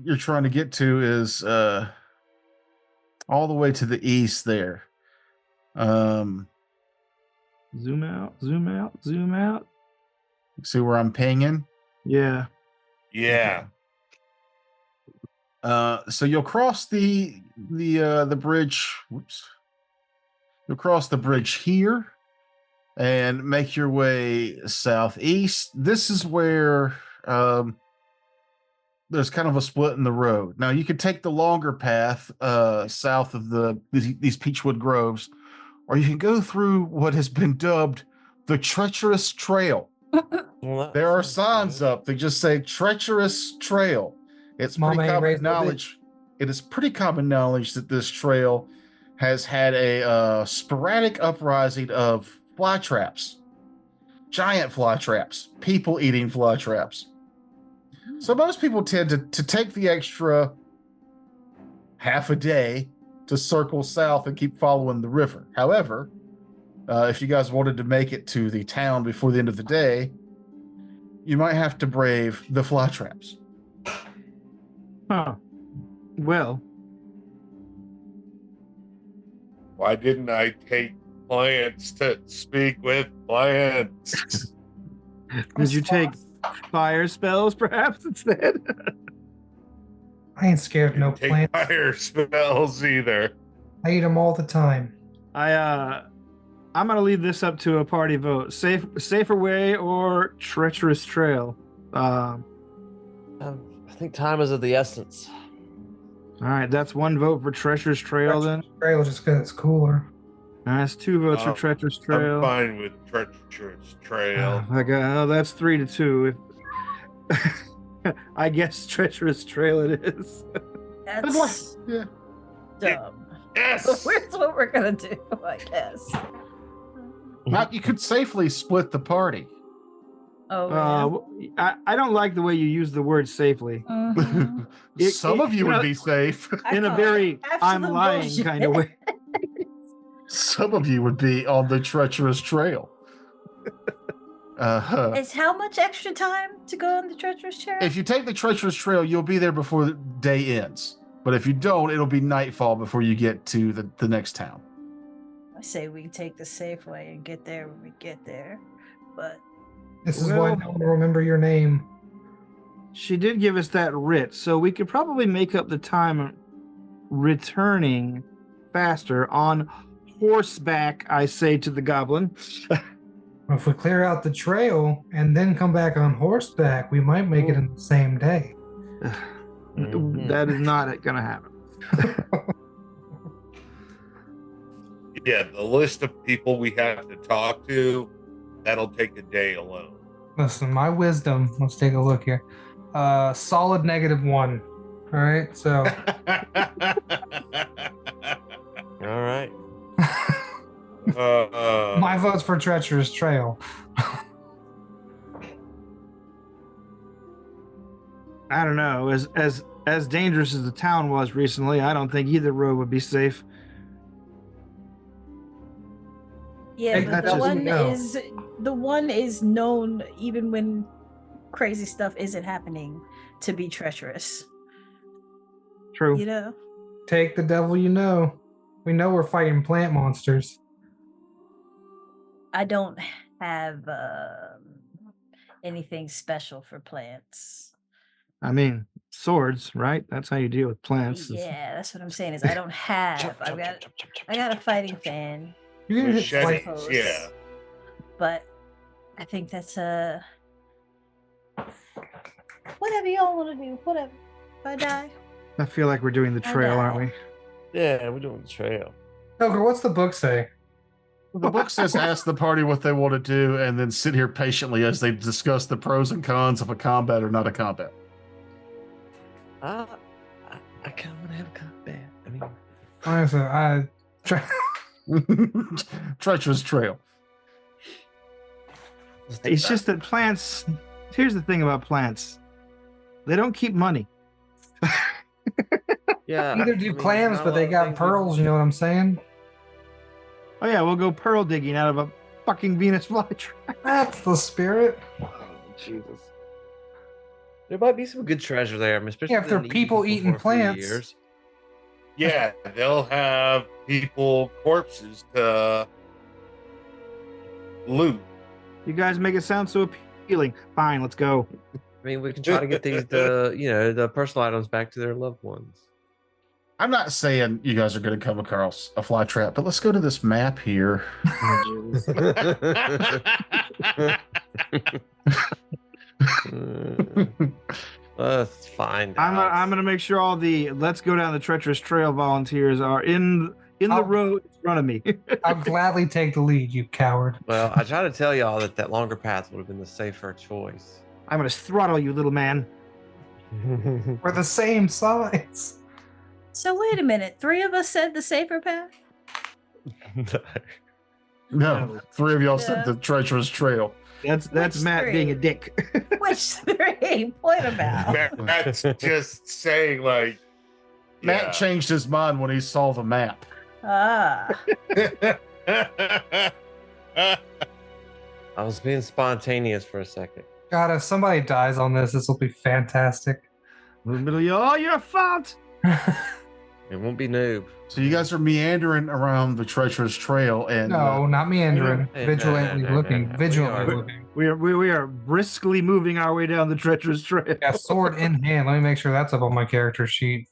Speaker 2: you're trying to get to is all the way to the east there.
Speaker 1: Zoom out, zoom out, zoom out.
Speaker 2: See where I'm pinging?
Speaker 1: Yeah.
Speaker 4: Yeah.
Speaker 2: So you'll cross the bridge. Whoops. You'll cross the bridge here and make your way southeast. This is where there's kind of a split in the road. Now you could take the longer path south of these Peachwood Groves, or you can go through what has been dubbed the Treacherous Trail.
Speaker 3: Well,
Speaker 2: There are signs up that just say Treacherous Trail. It's
Speaker 6: Mama
Speaker 2: pretty
Speaker 6: ain't
Speaker 2: common
Speaker 6: raised no bitch.
Speaker 2: knowledge. It is pretty common knowledge that this trail has had a sporadic uprising of fly traps, giant fly traps, people eating fly traps. So most people tend to take the extra half a day to circle south and keep following the river. However, if you guys wanted to make it to the town before the end of the day, you might have to brave the fly traps.
Speaker 1: Huh. Well,
Speaker 4: Why didn't I take plants to speak with plants?
Speaker 1: did you take fire spells perhaps instead?
Speaker 6: I ain't scared of no
Speaker 4: Didn't take
Speaker 6: plants.
Speaker 4: fire spells either.
Speaker 6: I eat them all the time.
Speaker 1: I'm gonna leave this up to a party vote. Safer way or treacherous trail?
Speaker 3: I think time is of the essence.
Speaker 1: All right, that's one vote for treacherous trail then.
Speaker 6: Trail just because it's cooler.
Speaker 1: That's two votes for treacherous trail.
Speaker 4: I'm fine with treacherous trail.
Speaker 1: Oh my god, oh, that's 3-2. I guess treacherous trail it is.
Speaker 5: That's
Speaker 2: Yeah.
Speaker 5: dumb.
Speaker 4: Yes.
Speaker 5: That's what we're gonna do, I guess.
Speaker 2: You could safely split the party.
Speaker 5: Oh,
Speaker 1: I don't like the way you use the word safely
Speaker 5: yeah. Mhm.
Speaker 2: Some of you would be safe.
Speaker 1: in a
Speaker 5: call
Speaker 1: very
Speaker 5: it
Speaker 1: I'm
Speaker 5: absolute
Speaker 1: lying
Speaker 5: bullshit.
Speaker 1: kind of way.
Speaker 2: Some of you would be on the treacherous trail.
Speaker 5: Is how much extra time to go on the treacherous trail?
Speaker 2: If you take the treacherous trail, you'll be there before the day ends. But if you don't, it'll be nightfall before you get to the next town.
Speaker 5: I say we take the safe way and get there when we get there. But
Speaker 6: This is why
Speaker 1: Well-
Speaker 6: no one will remember your name.
Speaker 1: She did give us that writ, so we could probably make up the time returning faster on horseback, I say to the goblin.
Speaker 6: If we clear out the trail and then come back on horseback, we might make it in the same day.
Speaker 3: Mhm.
Speaker 1: That is not going to happen.
Speaker 4: Yeah, the list of people we have to talk to, that'll take a day alone.
Speaker 6: Listen, my wisdom, let's take a look here. Solid -1. All right, so
Speaker 3: All right.
Speaker 6: my vote's for treacherous trail.
Speaker 1: I don't know. As dangerous as the town was recently, I don't think either road would be safe.
Speaker 5: yeah,
Speaker 6: Hey,
Speaker 5: but
Speaker 6: that
Speaker 5: the
Speaker 6: doesn't
Speaker 5: one is known even when crazy stuff isn't happening to be treacherous.
Speaker 1: True.
Speaker 5: You know?
Speaker 6: Take the devil you know. We know we're fighting plant monsters.
Speaker 5: I don't have anything special for plants.
Speaker 1: I mean, swords, right? That's how you deal with plants.
Speaker 5: Yeah, that's what I'm saying. Is I don't have. I got a fighting fan,
Speaker 6: You're gonna hit
Speaker 4: Machetes,
Speaker 6: like,
Speaker 4: yeah.
Speaker 5: but I think that's whatever y'all want to do. Whatever. If I die,
Speaker 1: I feel like we're doing the trail, aren't we?
Speaker 3: Yeah, we're doing the trail.
Speaker 6: Joker, what's the book say?
Speaker 2: The book says ask the party what they want to do and then sit here patiently as they discuss the pros and cons of a combat or not a combat.
Speaker 3: I kind of want to have combat. I mean,
Speaker 6: Honestly, I try.
Speaker 2: Treacherous trail.
Speaker 1: It's just that plants. Here's the thing about plants. They don't keep money.
Speaker 3: yeah.
Speaker 6: Either do clams, but they got pearls. You know what I'm saying?
Speaker 1: Oh yeah, we'll go pearl digging out of a fucking Venus flytrap.
Speaker 6: That's the spirit.
Speaker 1: Jesus.
Speaker 3: There might be some good treasure there, especially
Speaker 6: Yeah, if they're
Speaker 3: in the
Speaker 6: people
Speaker 3: eating
Speaker 6: eating
Speaker 3: for a few
Speaker 6: plants.
Speaker 3: years.
Speaker 4: Yeah, they'll have people corpses to loot.
Speaker 1: You guys make it sound so appealing. Fine, let's go.
Speaker 3: I mean, we can try to get the personal items back to their loved ones.
Speaker 2: I'm not saying you guys are going to come across a fly trap, but let's go to this map here.
Speaker 3: Let's find
Speaker 1: I'm
Speaker 3: out.
Speaker 1: gonna make sure all the Let's Go Down the Treacherous Trail volunteers are in the
Speaker 6: I'll-
Speaker 1: road in front of me.
Speaker 6: I'll gladly take the lead, you coward.
Speaker 3: Well, I try to tell y'all that longer path would have been the safer choice.
Speaker 1: I'm gonna throttle you, little man.
Speaker 6: We're the same size.
Speaker 5: So wait a minute. 3 of us said the safer path?
Speaker 2: No, 3 of y'all
Speaker 5: Yeah.
Speaker 2: said the treacherous trail.
Speaker 1: That's
Speaker 5: Which
Speaker 1: Matt
Speaker 5: 3?
Speaker 1: being a dick.
Speaker 5: Which 3? Point them out.
Speaker 4: That's just saying, like,
Speaker 2: Matt changed his mind when he saw the map.
Speaker 5: Ah.
Speaker 3: I was being spontaneous for a second.
Speaker 6: God, if somebody dies on this will be fantastic.
Speaker 1: In the middle of you, oh, your fault.
Speaker 3: It won't be noob.
Speaker 2: So you guys are meandering around the treacherous trail, and
Speaker 6: No, not meandering.
Speaker 3: No,
Speaker 6: Vigilantly
Speaker 3: no.
Speaker 6: looking.
Speaker 3: We
Speaker 6: Vigilantly
Speaker 3: are-
Speaker 6: looking.
Speaker 1: We are briskly moving our way down the treacherous trail.
Speaker 6: Yeah, sword in hand. Let me make sure that's up on my character sheet.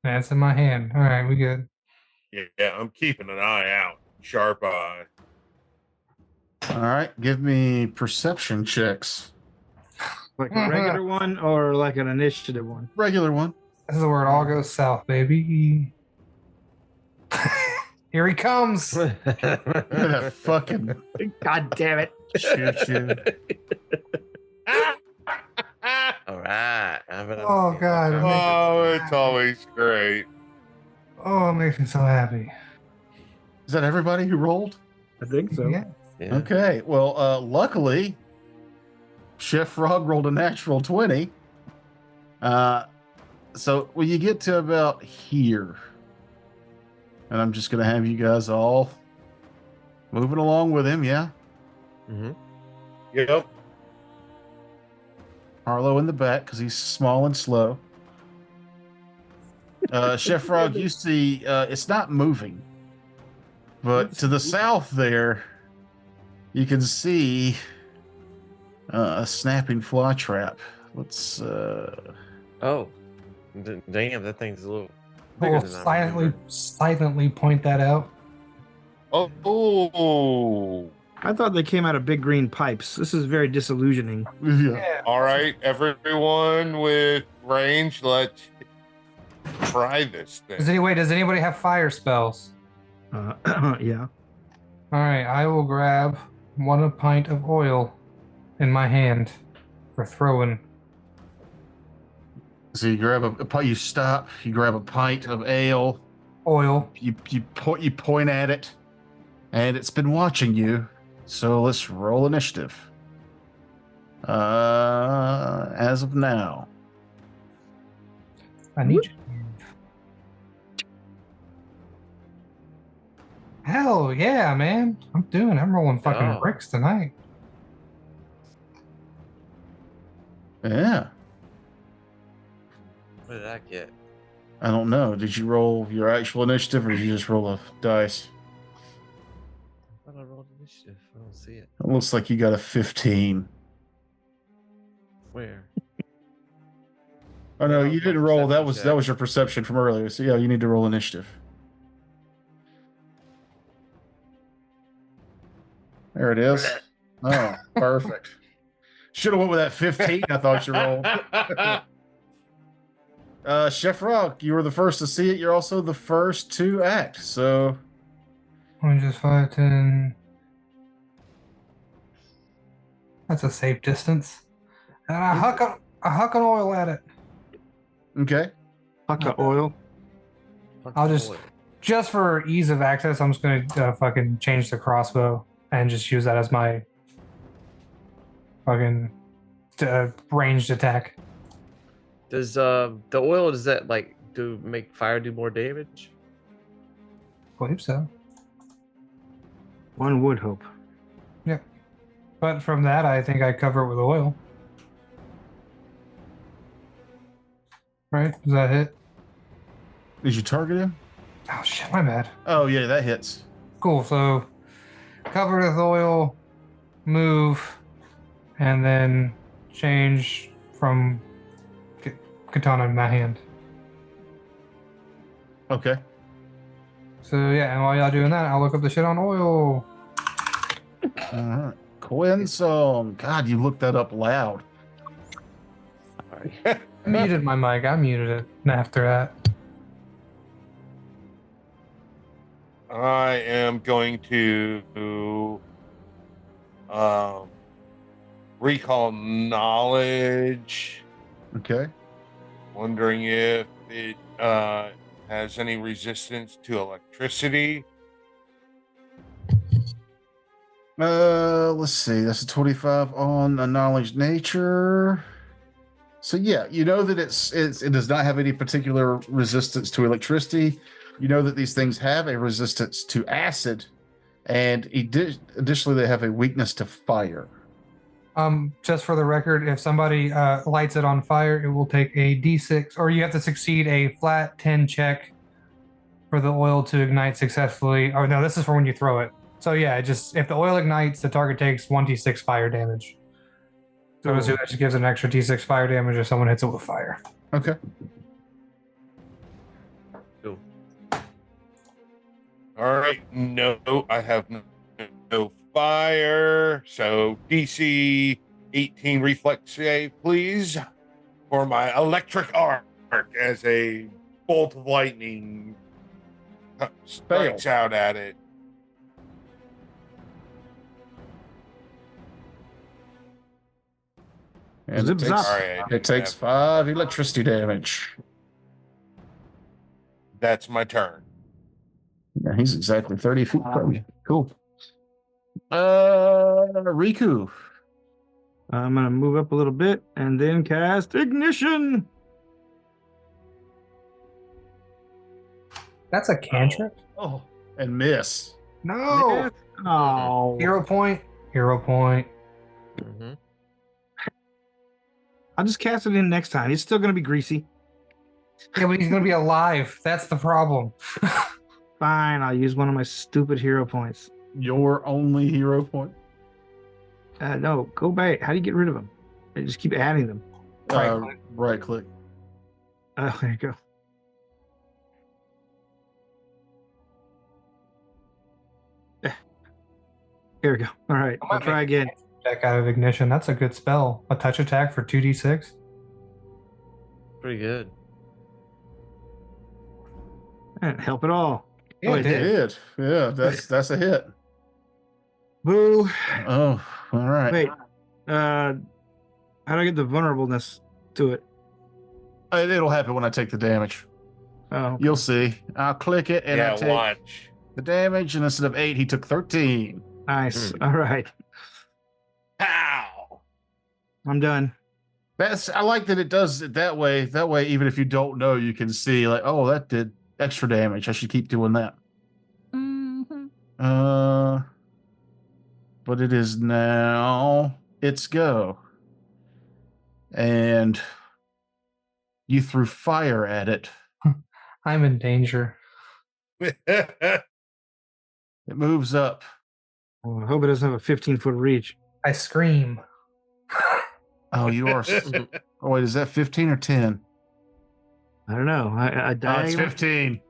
Speaker 6: That's in my hand. All right, we good.
Speaker 4: yeah, I'm keeping an eye out. Sharp eye.
Speaker 2: all right, give me perception checks.
Speaker 1: Like a regular one or like an initiative one.
Speaker 2: Regular one.
Speaker 6: This is where it all goes south, baby. Here he comes.
Speaker 2: Look at that fucking
Speaker 1: God damn it.
Speaker 2: choo-choo.
Speaker 3: All right.
Speaker 6: Oh, God.
Speaker 4: Oh, it's always great.
Speaker 6: Oh, it makes me so happy.
Speaker 2: Is that everybody who rolled?
Speaker 1: I think so.
Speaker 6: Yeah.
Speaker 3: Yeah.
Speaker 2: Okay. Well, luckily, Chef Frog rolled a natural 20. So when you get to about here, and I'm just going to have you guys all moving along with him, yeah?
Speaker 3: Mm-hmm.
Speaker 4: Yep.
Speaker 2: Harlow in the back because he's small and slow. Chef Frog, you see it's not moving. But to the south there, you can see a snapping fly trap. Let's
Speaker 3: Oh, damn! That thing's a little
Speaker 6: I
Speaker 3: bigger
Speaker 6: will
Speaker 3: than I
Speaker 6: silently, silently point that out.
Speaker 4: Oh.
Speaker 1: I thought they came out of big green pipes. This is very disillusioning.
Speaker 2: yeah.
Speaker 4: All right, everyone with range, let's try this thing.
Speaker 6: Does anybody have fire spells?
Speaker 1: Yeah.
Speaker 6: All right, I will grab 1 pint of oil in my hand for throwing.
Speaker 2: So you grab you stop, you grab a pint of ale,
Speaker 6: Oil.
Speaker 2: you point at it, and it's been watching you. So let's roll initiative. As of now.
Speaker 6: I need you. Hell yeah, man. I'm rolling fucking
Speaker 3: Oh.
Speaker 6: bricks tonight.
Speaker 2: Yeah.
Speaker 3: What did I get?
Speaker 2: I don't know. Did you roll your actual initiative or did you just roll a dice?
Speaker 3: I thought I rolled initiative. I don't see it.
Speaker 2: It looks like you got a 15.
Speaker 3: Where?
Speaker 2: Oh no,
Speaker 3: Oh,
Speaker 2: you
Speaker 3: my
Speaker 2: didn't roll. That
Speaker 3: perception
Speaker 2: was
Speaker 3: check.
Speaker 2: your perception from earlier. So yeah, you need to roll initiative. There it is. Oh, perfect. Should have went with that 15. I thought you rolled. Chef Rock, you were the first to see it. You're also the first to act. So
Speaker 6: Let me just 5, 10. That's a safe distance. And I huck an oil at it.
Speaker 2: okay.
Speaker 1: Hucka oil.
Speaker 6: I'll just for ease of access, I'm just gonna fucking change the crossbow and just use that as my fucking ranged attack.
Speaker 3: Does the oil, does that like make fire do more damage?
Speaker 6: I believe so.
Speaker 1: One would hope.
Speaker 6: Yep. But from that, I think I cover it with oil. Right? Does that hit?
Speaker 2: Did you target him?
Speaker 6: Oh shit, my bad.
Speaker 2: Oh yeah, that hits.
Speaker 6: Cool. So cover with oil, move, and then change from katana in my hand.
Speaker 2: Okay.
Speaker 6: So yeah, and while y'all doing that, I'll look up the shit on oil.
Speaker 2: All right. Quinsong. God, you looked that up loud.
Speaker 3: Sorry.
Speaker 6: I muted my mic. I muted it after that.
Speaker 4: I am going to recall knowledge.
Speaker 2: Okay.
Speaker 4: Wondering if it has any resistance to electricity.
Speaker 2: Let's see. That's a 25 on a knowledge nature. So yeah, you know that it does not have any particular resistance to electricity. You know that these things have a resistance to acid, and additionally they have a weakness to fire.
Speaker 6: Just for the record, if somebody lights it on fire, it will take a D6, or you have to succeed a flat 10 check for the oil to ignite successfully. Oh no, this is for when you throw it. So yeah, just if the oil ignites, the target takes 1d6 fire damage. So that just gives an extra d6 fire damage if someone hits it with fire.
Speaker 2: Okay.
Speaker 3: Cool.
Speaker 4: All right. No, I have no fire. So DC 18 reflex save, please, for my electric arc as a bolt of lightning strikes out at it.
Speaker 2: And
Speaker 1: Zip zap.
Speaker 4: All right.
Speaker 2: it takes 5 electricity damage.
Speaker 4: That's my turn.
Speaker 2: Yeah, he's exactly 30 feet from you. Cool. Riku.
Speaker 1: I'm gonna move up a little bit and then cast ignition.
Speaker 6: That's a cantrip?
Speaker 2: Oh, and miss.
Speaker 6: No!
Speaker 1: Oh,
Speaker 6: Hero point. Hero point.
Speaker 3: Mm-hmm.
Speaker 1: I'll just cast it in next time. It's still gonna be greasy.
Speaker 6: Yeah, but he's gonna be alive. That's the problem.
Speaker 1: Fine, I'll use one of my stupid hero points.
Speaker 2: Your only hero point.
Speaker 1: No, go back. How do you get rid of them? I just keep adding them.
Speaker 2: Right click.
Speaker 1: Oh, there you go. Here we go. All right, I'll try again.
Speaker 6: Check out of ignition. That's a good spell. A touch attack for 2d6.
Speaker 3: Pretty good.
Speaker 1: Didn't help at all.
Speaker 6: Yeah,
Speaker 1: Oh,
Speaker 6: it
Speaker 1: it
Speaker 6: did.
Speaker 2: Did. Yeah, that's a hit.
Speaker 1: Boo.
Speaker 2: Oh, all right.
Speaker 1: Wait. How do I get the vulnerableness to it?
Speaker 2: It'll happen when I take the damage.
Speaker 1: Oh,
Speaker 2: You'll see. I'll click it and I
Speaker 4: Yeah,
Speaker 2: take
Speaker 4: watch.
Speaker 2: the damage, and instead of 8, he took 13.
Speaker 1: nice. All right,
Speaker 4: Pow!
Speaker 1: I'm done.
Speaker 2: I like that it does it that way. That way, even if you don't know, you can see like, oh, that did extra damage. I should keep doing that.
Speaker 5: Mm-hmm.
Speaker 2: But it is now its go. And you threw fire at it.
Speaker 6: I'm in danger.
Speaker 2: It moves up.
Speaker 1: Well, I hope it doesn't have a 15-foot reach.
Speaker 6: I scream.
Speaker 2: Oh, you are. Oh, wait, is that 15 or 10?
Speaker 1: I don't know. I
Speaker 2: Oh,
Speaker 1: died.
Speaker 2: it's 15.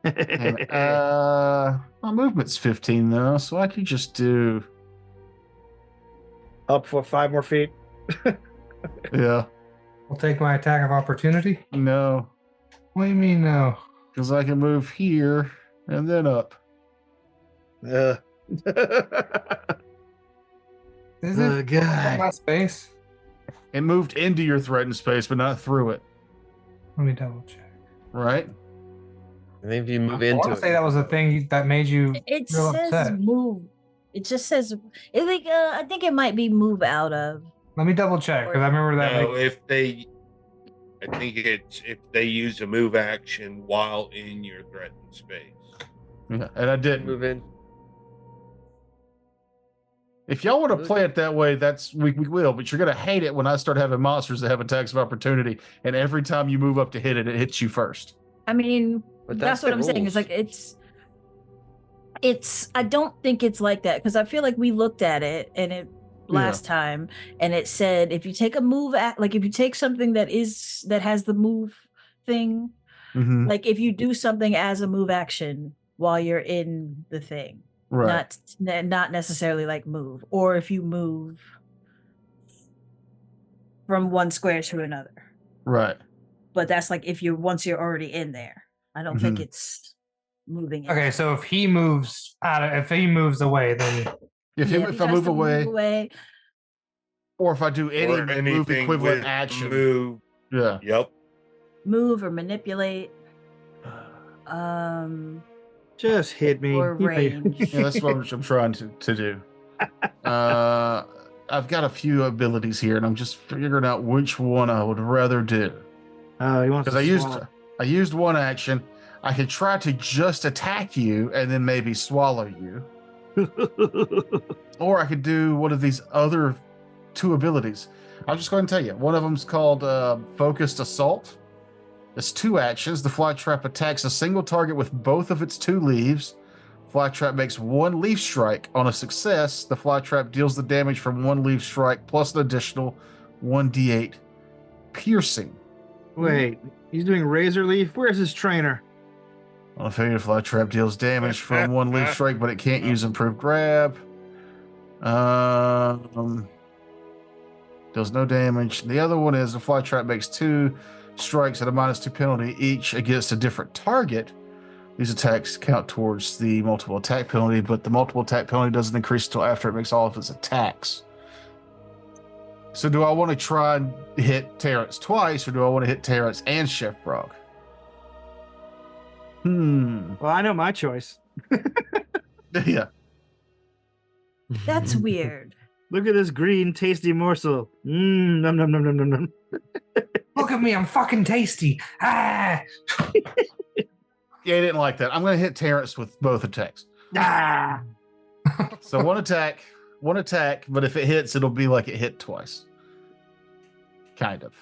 Speaker 2: And, my movement's 15 though, so I could just do.
Speaker 1: Up for 5 more feet.
Speaker 2: Yeah.
Speaker 6: I'll take my attack of opportunity.
Speaker 2: No.
Speaker 6: What do you mean no?
Speaker 2: Because I can move here and then up.
Speaker 1: Uh.
Speaker 6: Is
Speaker 1: Oh,
Speaker 6: it
Speaker 1: God.
Speaker 6: my space?
Speaker 2: It moved into your threatened space, but not through it.
Speaker 6: Let me double check.
Speaker 2: Right?
Speaker 3: And if you move
Speaker 6: I
Speaker 3: into
Speaker 6: want to
Speaker 3: it,
Speaker 6: say that was the thing that made you
Speaker 5: It
Speaker 6: real
Speaker 5: says
Speaker 6: upset.
Speaker 5: move. It just says. I think it might be move out of.
Speaker 6: Let me double check because I remember that.
Speaker 4: No, I think it's if they use a move action while in your threatened space.
Speaker 2: Yeah, and I didn't.
Speaker 3: move in.
Speaker 2: If y'all want to
Speaker 3: Move
Speaker 2: play
Speaker 3: in.
Speaker 2: it that way, we will. But you're gonna hate it when I start having monsters that have attacks of opportunity, and every time you move up to hit it, it hits you first.
Speaker 5: I mean,
Speaker 3: But
Speaker 5: that's what
Speaker 3: the
Speaker 5: I'm saying. It's
Speaker 3: rules.
Speaker 5: like it's. I don't think it's like that because I feel like we looked at it and it last time and it said if you take a move like if you take something that has the move thing,
Speaker 2: Mm-hmm.
Speaker 5: like if you do something as a move action while you're in the thing,
Speaker 2: Right.
Speaker 5: not necessarily like move, or if you move from one square to another.
Speaker 2: Right.
Speaker 5: But that's like if once you're already in there. I don't think it's moving.
Speaker 6: Okay, so if he moves away, then
Speaker 2: if I move away, or if I do any
Speaker 4: Or
Speaker 2: move
Speaker 4: anything
Speaker 2: equivalent
Speaker 4: with
Speaker 2: action,
Speaker 4: move.
Speaker 2: yeah,
Speaker 4: Yep.
Speaker 5: Move or manipulate.
Speaker 1: Just hit me.
Speaker 5: Or range.
Speaker 2: yeah, that's what I'm trying to do. I've got a few abilities here, and I'm just figuring out which one I would rather do.
Speaker 1: Oh, he wants
Speaker 2: Because
Speaker 1: to
Speaker 2: I used one action. I could try to just attack you and then maybe swallow you, or I could do one of these other two abilities. I'll just go ahead and tell you. One of them's called Focused Assault. It's 2 actions. The fly trap attacks a single target with both of its 2 leaves. Fly trap makes 1 leaf strike. On a success, the fly trap deals the damage from 1 leaf strike plus an additional 1d8 piercing.
Speaker 1: Wait, he's doing razor leaf? Where's his trainer?
Speaker 2: On a failure, fly trap deals damage from 1 leaf strike, but it can't use improved grab. Deals no damage. The other one is the fly trap makes 2 strikes at a -2 penalty each against a different target. These attacks count towards the multiple attack penalty, but the multiple attack penalty doesn't increase until after it makes all of its attacks. So do I want to try and hit Terrence twice, or do I want to hit Terrence and Chef Frog?
Speaker 1: Well, I know my choice.
Speaker 2: Yeah.
Speaker 5: That's weird.
Speaker 1: Look at this green, tasty morsel. Nom nom nom nom nom nom.
Speaker 6: look at me, I'm fucking tasty. Ah!
Speaker 2: Yeah, I didn't like that. I'm going to hit Terrence with both attacks.
Speaker 1: Ah!
Speaker 2: So one attack, but if it hits, it'll be like it hit twice. Kind of.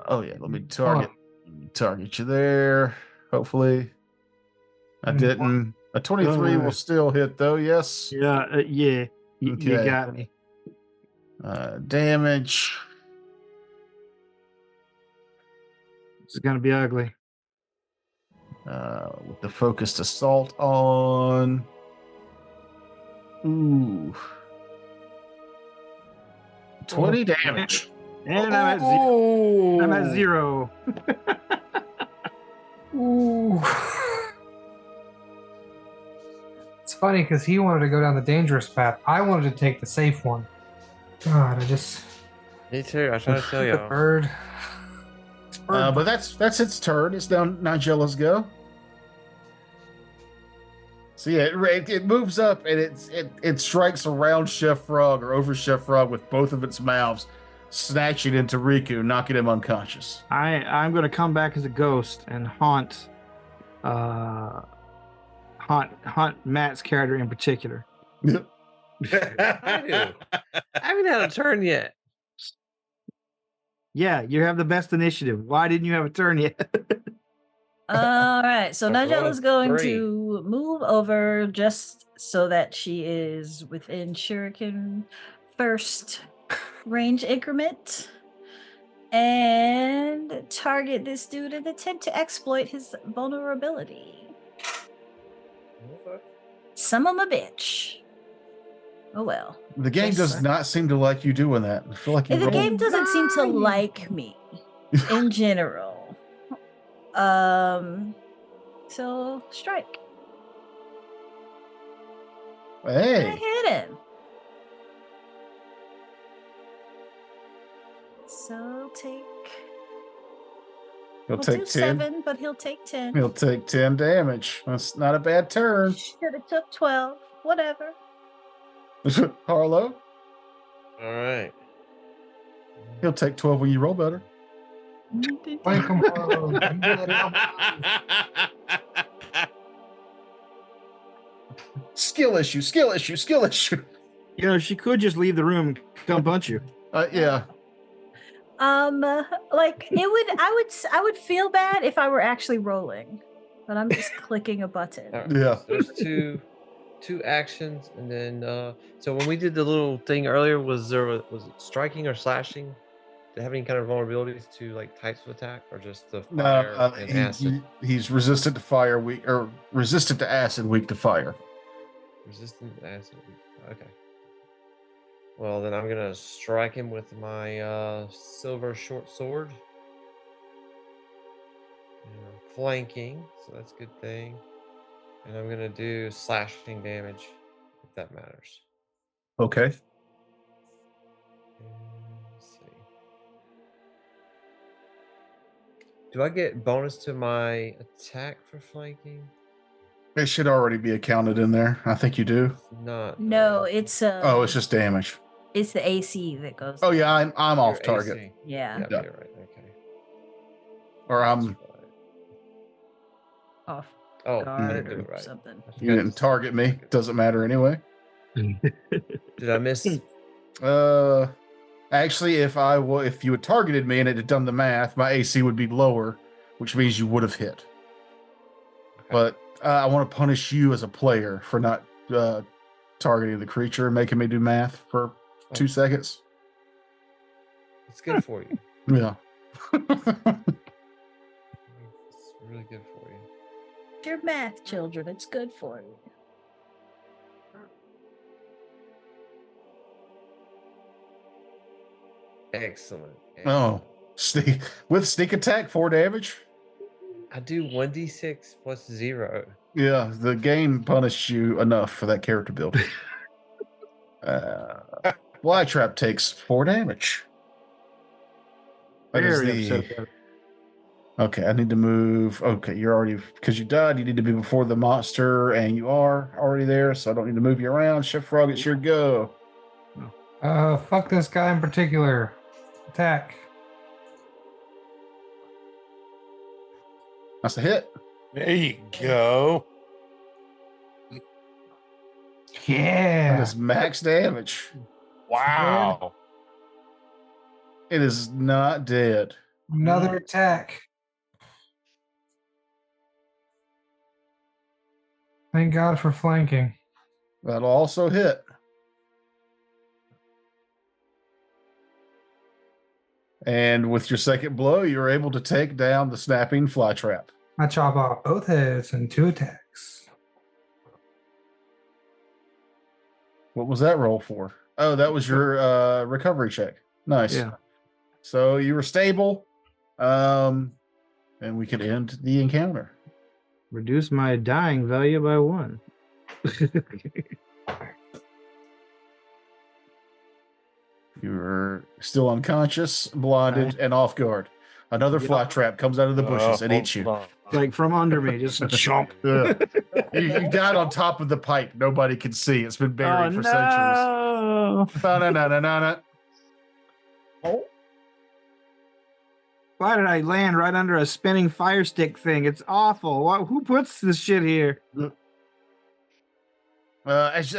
Speaker 2: Oh yeah, let me target you there. Hopefully, I didn't. A 23 will still hit though. Yes.
Speaker 1: Yeah, yeah. You
Speaker 2: Okay.
Speaker 1: got me.
Speaker 2: Damage.
Speaker 1: It's gonna be ugly.
Speaker 2: With the focused assault on. Ooh. 20 damage.
Speaker 1: And I'm at 0.
Speaker 6: Ooh. It's funny because he wanted to go down the dangerous path. I wanted to take the safe one. God,
Speaker 3: Me too. I try to tell
Speaker 6: the
Speaker 3: you.
Speaker 6: bird.
Speaker 2: But that's its turn. It's now Nigella's go. So yeah, it moves up and it strikes around Chef Frog or over Chef Frog with both of its mouths, snatching into Riku, knocking him unconscious.
Speaker 1: I'm gonna come back as a ghost and haunt Matt's character in particular.
Speaker 3: I haven't had a turn yet.
Speaker 1: Yeah, you have the best initiative. Why didn't you have a turn yet?
Speaker 5: All right, so
Speaker 3: That's
Speaker 5: Nigella's going
Speaker 3: 3.
Speaker 5: to move over just so that she is within Shuriken first range increment and target this dude and attempt to exploit his vulnerability. Some of a bitch. Oh well.
Speaker 2: The game does not seem to like you doing that. I feel like you
Speaker 5: The game doesn't seem to like me. in general. So strike. I
Speaker 2: Hey,
Speaker 5: hit him. So
Speaker 2: he'll
Speaker 5: we'll
Speaker 2: take
Speaker 5: do
Speaker 2: 10.
Speaker 5: 7, but he'll take 10.
Speaker 2: He'll take 10 damage. That's not a bad turn.
Speaker 5: Should have took 12. Whatever.
Speaker 2: Harlow,
Speaker 3: All right.
Speaker 2: he'll take 12 when you roll better.
Speaker 6: Flank him, Harlow. You get elbows.
Speaker 2: Skill issue.
Speaker 1: You know, she could just leave the room and come punch you.
Speaker 2: Yeah.
Speaker 5: Like I would feel bad if I were actually rolling, but I'm just clicking a button.
Speaker 3: All right.
Speaker 2: Yeah.
Speaker 3: There's two actions, and then so when we did the little thing earlier, was it striking or slashing? Do they have any kind of vulnerabilities to like types of attack, or just the fire and acid?
Speaker 2: He's resistant to fire, weak or resistant to acid, weak to fire.
Speaker 3: Resistant to acid. Okay. Well, then I'm gonna strike him with my silver short sword. And I'm flanking, so that's a good thing. And I'm gonna do slashing damage, if that matters.
Speaker 2: Okay.
Speaker 3: And let's see. Do I get bonus to my attack for flanking?
Speaker 2: It should already be accounted in there. I think you do.
Speaker 3: It's not.
Speaker 5: No, it's
Speaker 2: Oh, it's just damage.
Speaker 5: it's the AC that goes.
Speaker 2: Oh yeah, I'm
Speaker 3: your
Speaker 2: off target.
Speaker 3: AC.
Speaker 5: Yeah,
Speaker 3: Yeah,
Speaker 2: Yeah.
Speaker 3: you're right. Okay.
Speaker 2: Or
Speaker 3: That's
Speaker 2: I'm
Speaker 3: right.
Speaker 5: off
Speaker 3: Oh, I
Speaker 5: guard
Speaker 3: didn't do
Speaker 5: or
Speaker 3: it right.
Speaker 5: something.
Speaker 3: I
Speaker 2: you
Speaker 3: forgot
Speaker 2: didn't
Speaker 3: to-
Speaker 2: target me. Doesn't matter anyway.
Speaker 3: Did I miss?
Speaker 2: Actually, if you had targeted me and it had done the math, my AC would be lower, which means you would have hit.
Speaker 3: Okay.
Speaker 2: But I want to punish you as a player for not targeting the creature and making me do math for 2 seconds.
Speaker 3: It's good for you.
Speaker 2: Yeah.
Speaker 3: It's really good for you.
Speaker 5: Your math, children. It's good for you.
Speaker 3: Excellent.
Speaker 2: Oh, with sneak attack, 4 damage.
Speaker 3: I do 1d6 plus 0.
Speaker 2: Yeah, the game punished you enough for that character build. Fly trap takes 4 damage. That is
Speaker 1: Very
Speaker 2: the-
Speaker 1: upset. about it.
Speaker 2: Okay, I need to move. Okay, you're already, because you died, you need to be before the monster, and you are already there, so I don't need to move you around. Chef Frog, it's your go.
Speaker 6: Fuck this guy in particular. Attack.
Speaker 2: That's a hit.
Speaker 4: There you go.
Speaker 2: That
Speaker 6: Yeah.
Speaker 2: is max damage.
Speaker 4: Wow.
Speaker 2: It is not dead.
Speaker 6: Another attack. Thank God for flanking.
Speaker 2: That'll also hit. And with your second blow, you're able to take down the snapping fly trap.
Speaker 6: I chop off both heads in 2 attacks.
Speaker 2: What was that roll for? Oh, that was your recovery check. Nice.
Speaker 1: Yeah.
Speaker 2: So you were stable. And we could end the encounter.
Speaker 1: Reduce my dying value by 1.
Speaker 2: You're still unconscious, blinded, and off guard. Another fly trap comes out of the bushes and eats you.
Speaker 1: Like from under me, just chomp.
Speaker 2: Yeah. You died on top of the pipe. Nobody can see. It's been buried for centuries.
Speaker 1: no.
Speaker 2: Ba-na-na-na-na-na.
Speaker 1: Why did I land right under a spinning fire stick thing? It's awful. Who puts this shit here?
Speaker 2: As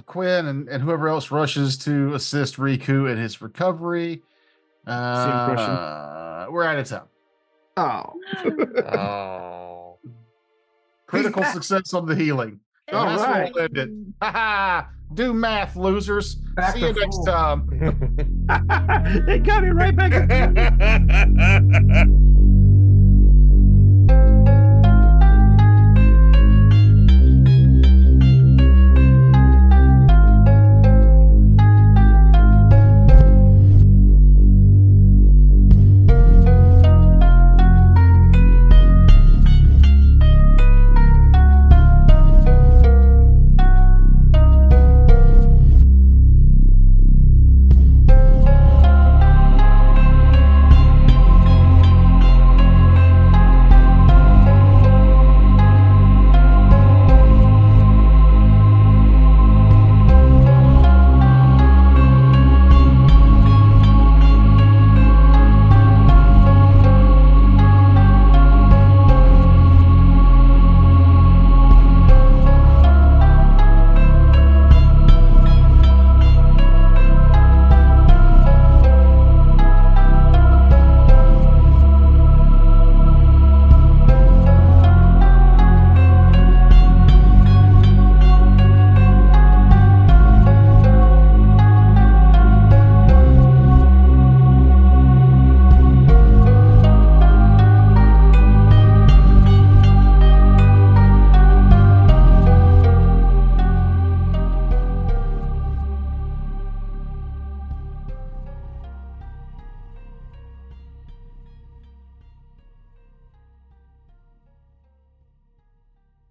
Speaker 2: Quinn and whoever else rushes to assist Riku in his recovery, we're out of time.
Speaker 1: Oh.
Speaker 3: Oh.
Speaker 2: Critical success on the healing.
Speaker 1: All
Speaker 2: That's
Speaker 1: right.
Speaker 2: what we'll end it. Ha-ha! Do math, losers.
Speaker 6: Back
Speaker 2: See
Speaker 6: to
Speaker 2: you next
Speaker 6: full.
Speaker 2: time.
Speaker 1: They got me right back.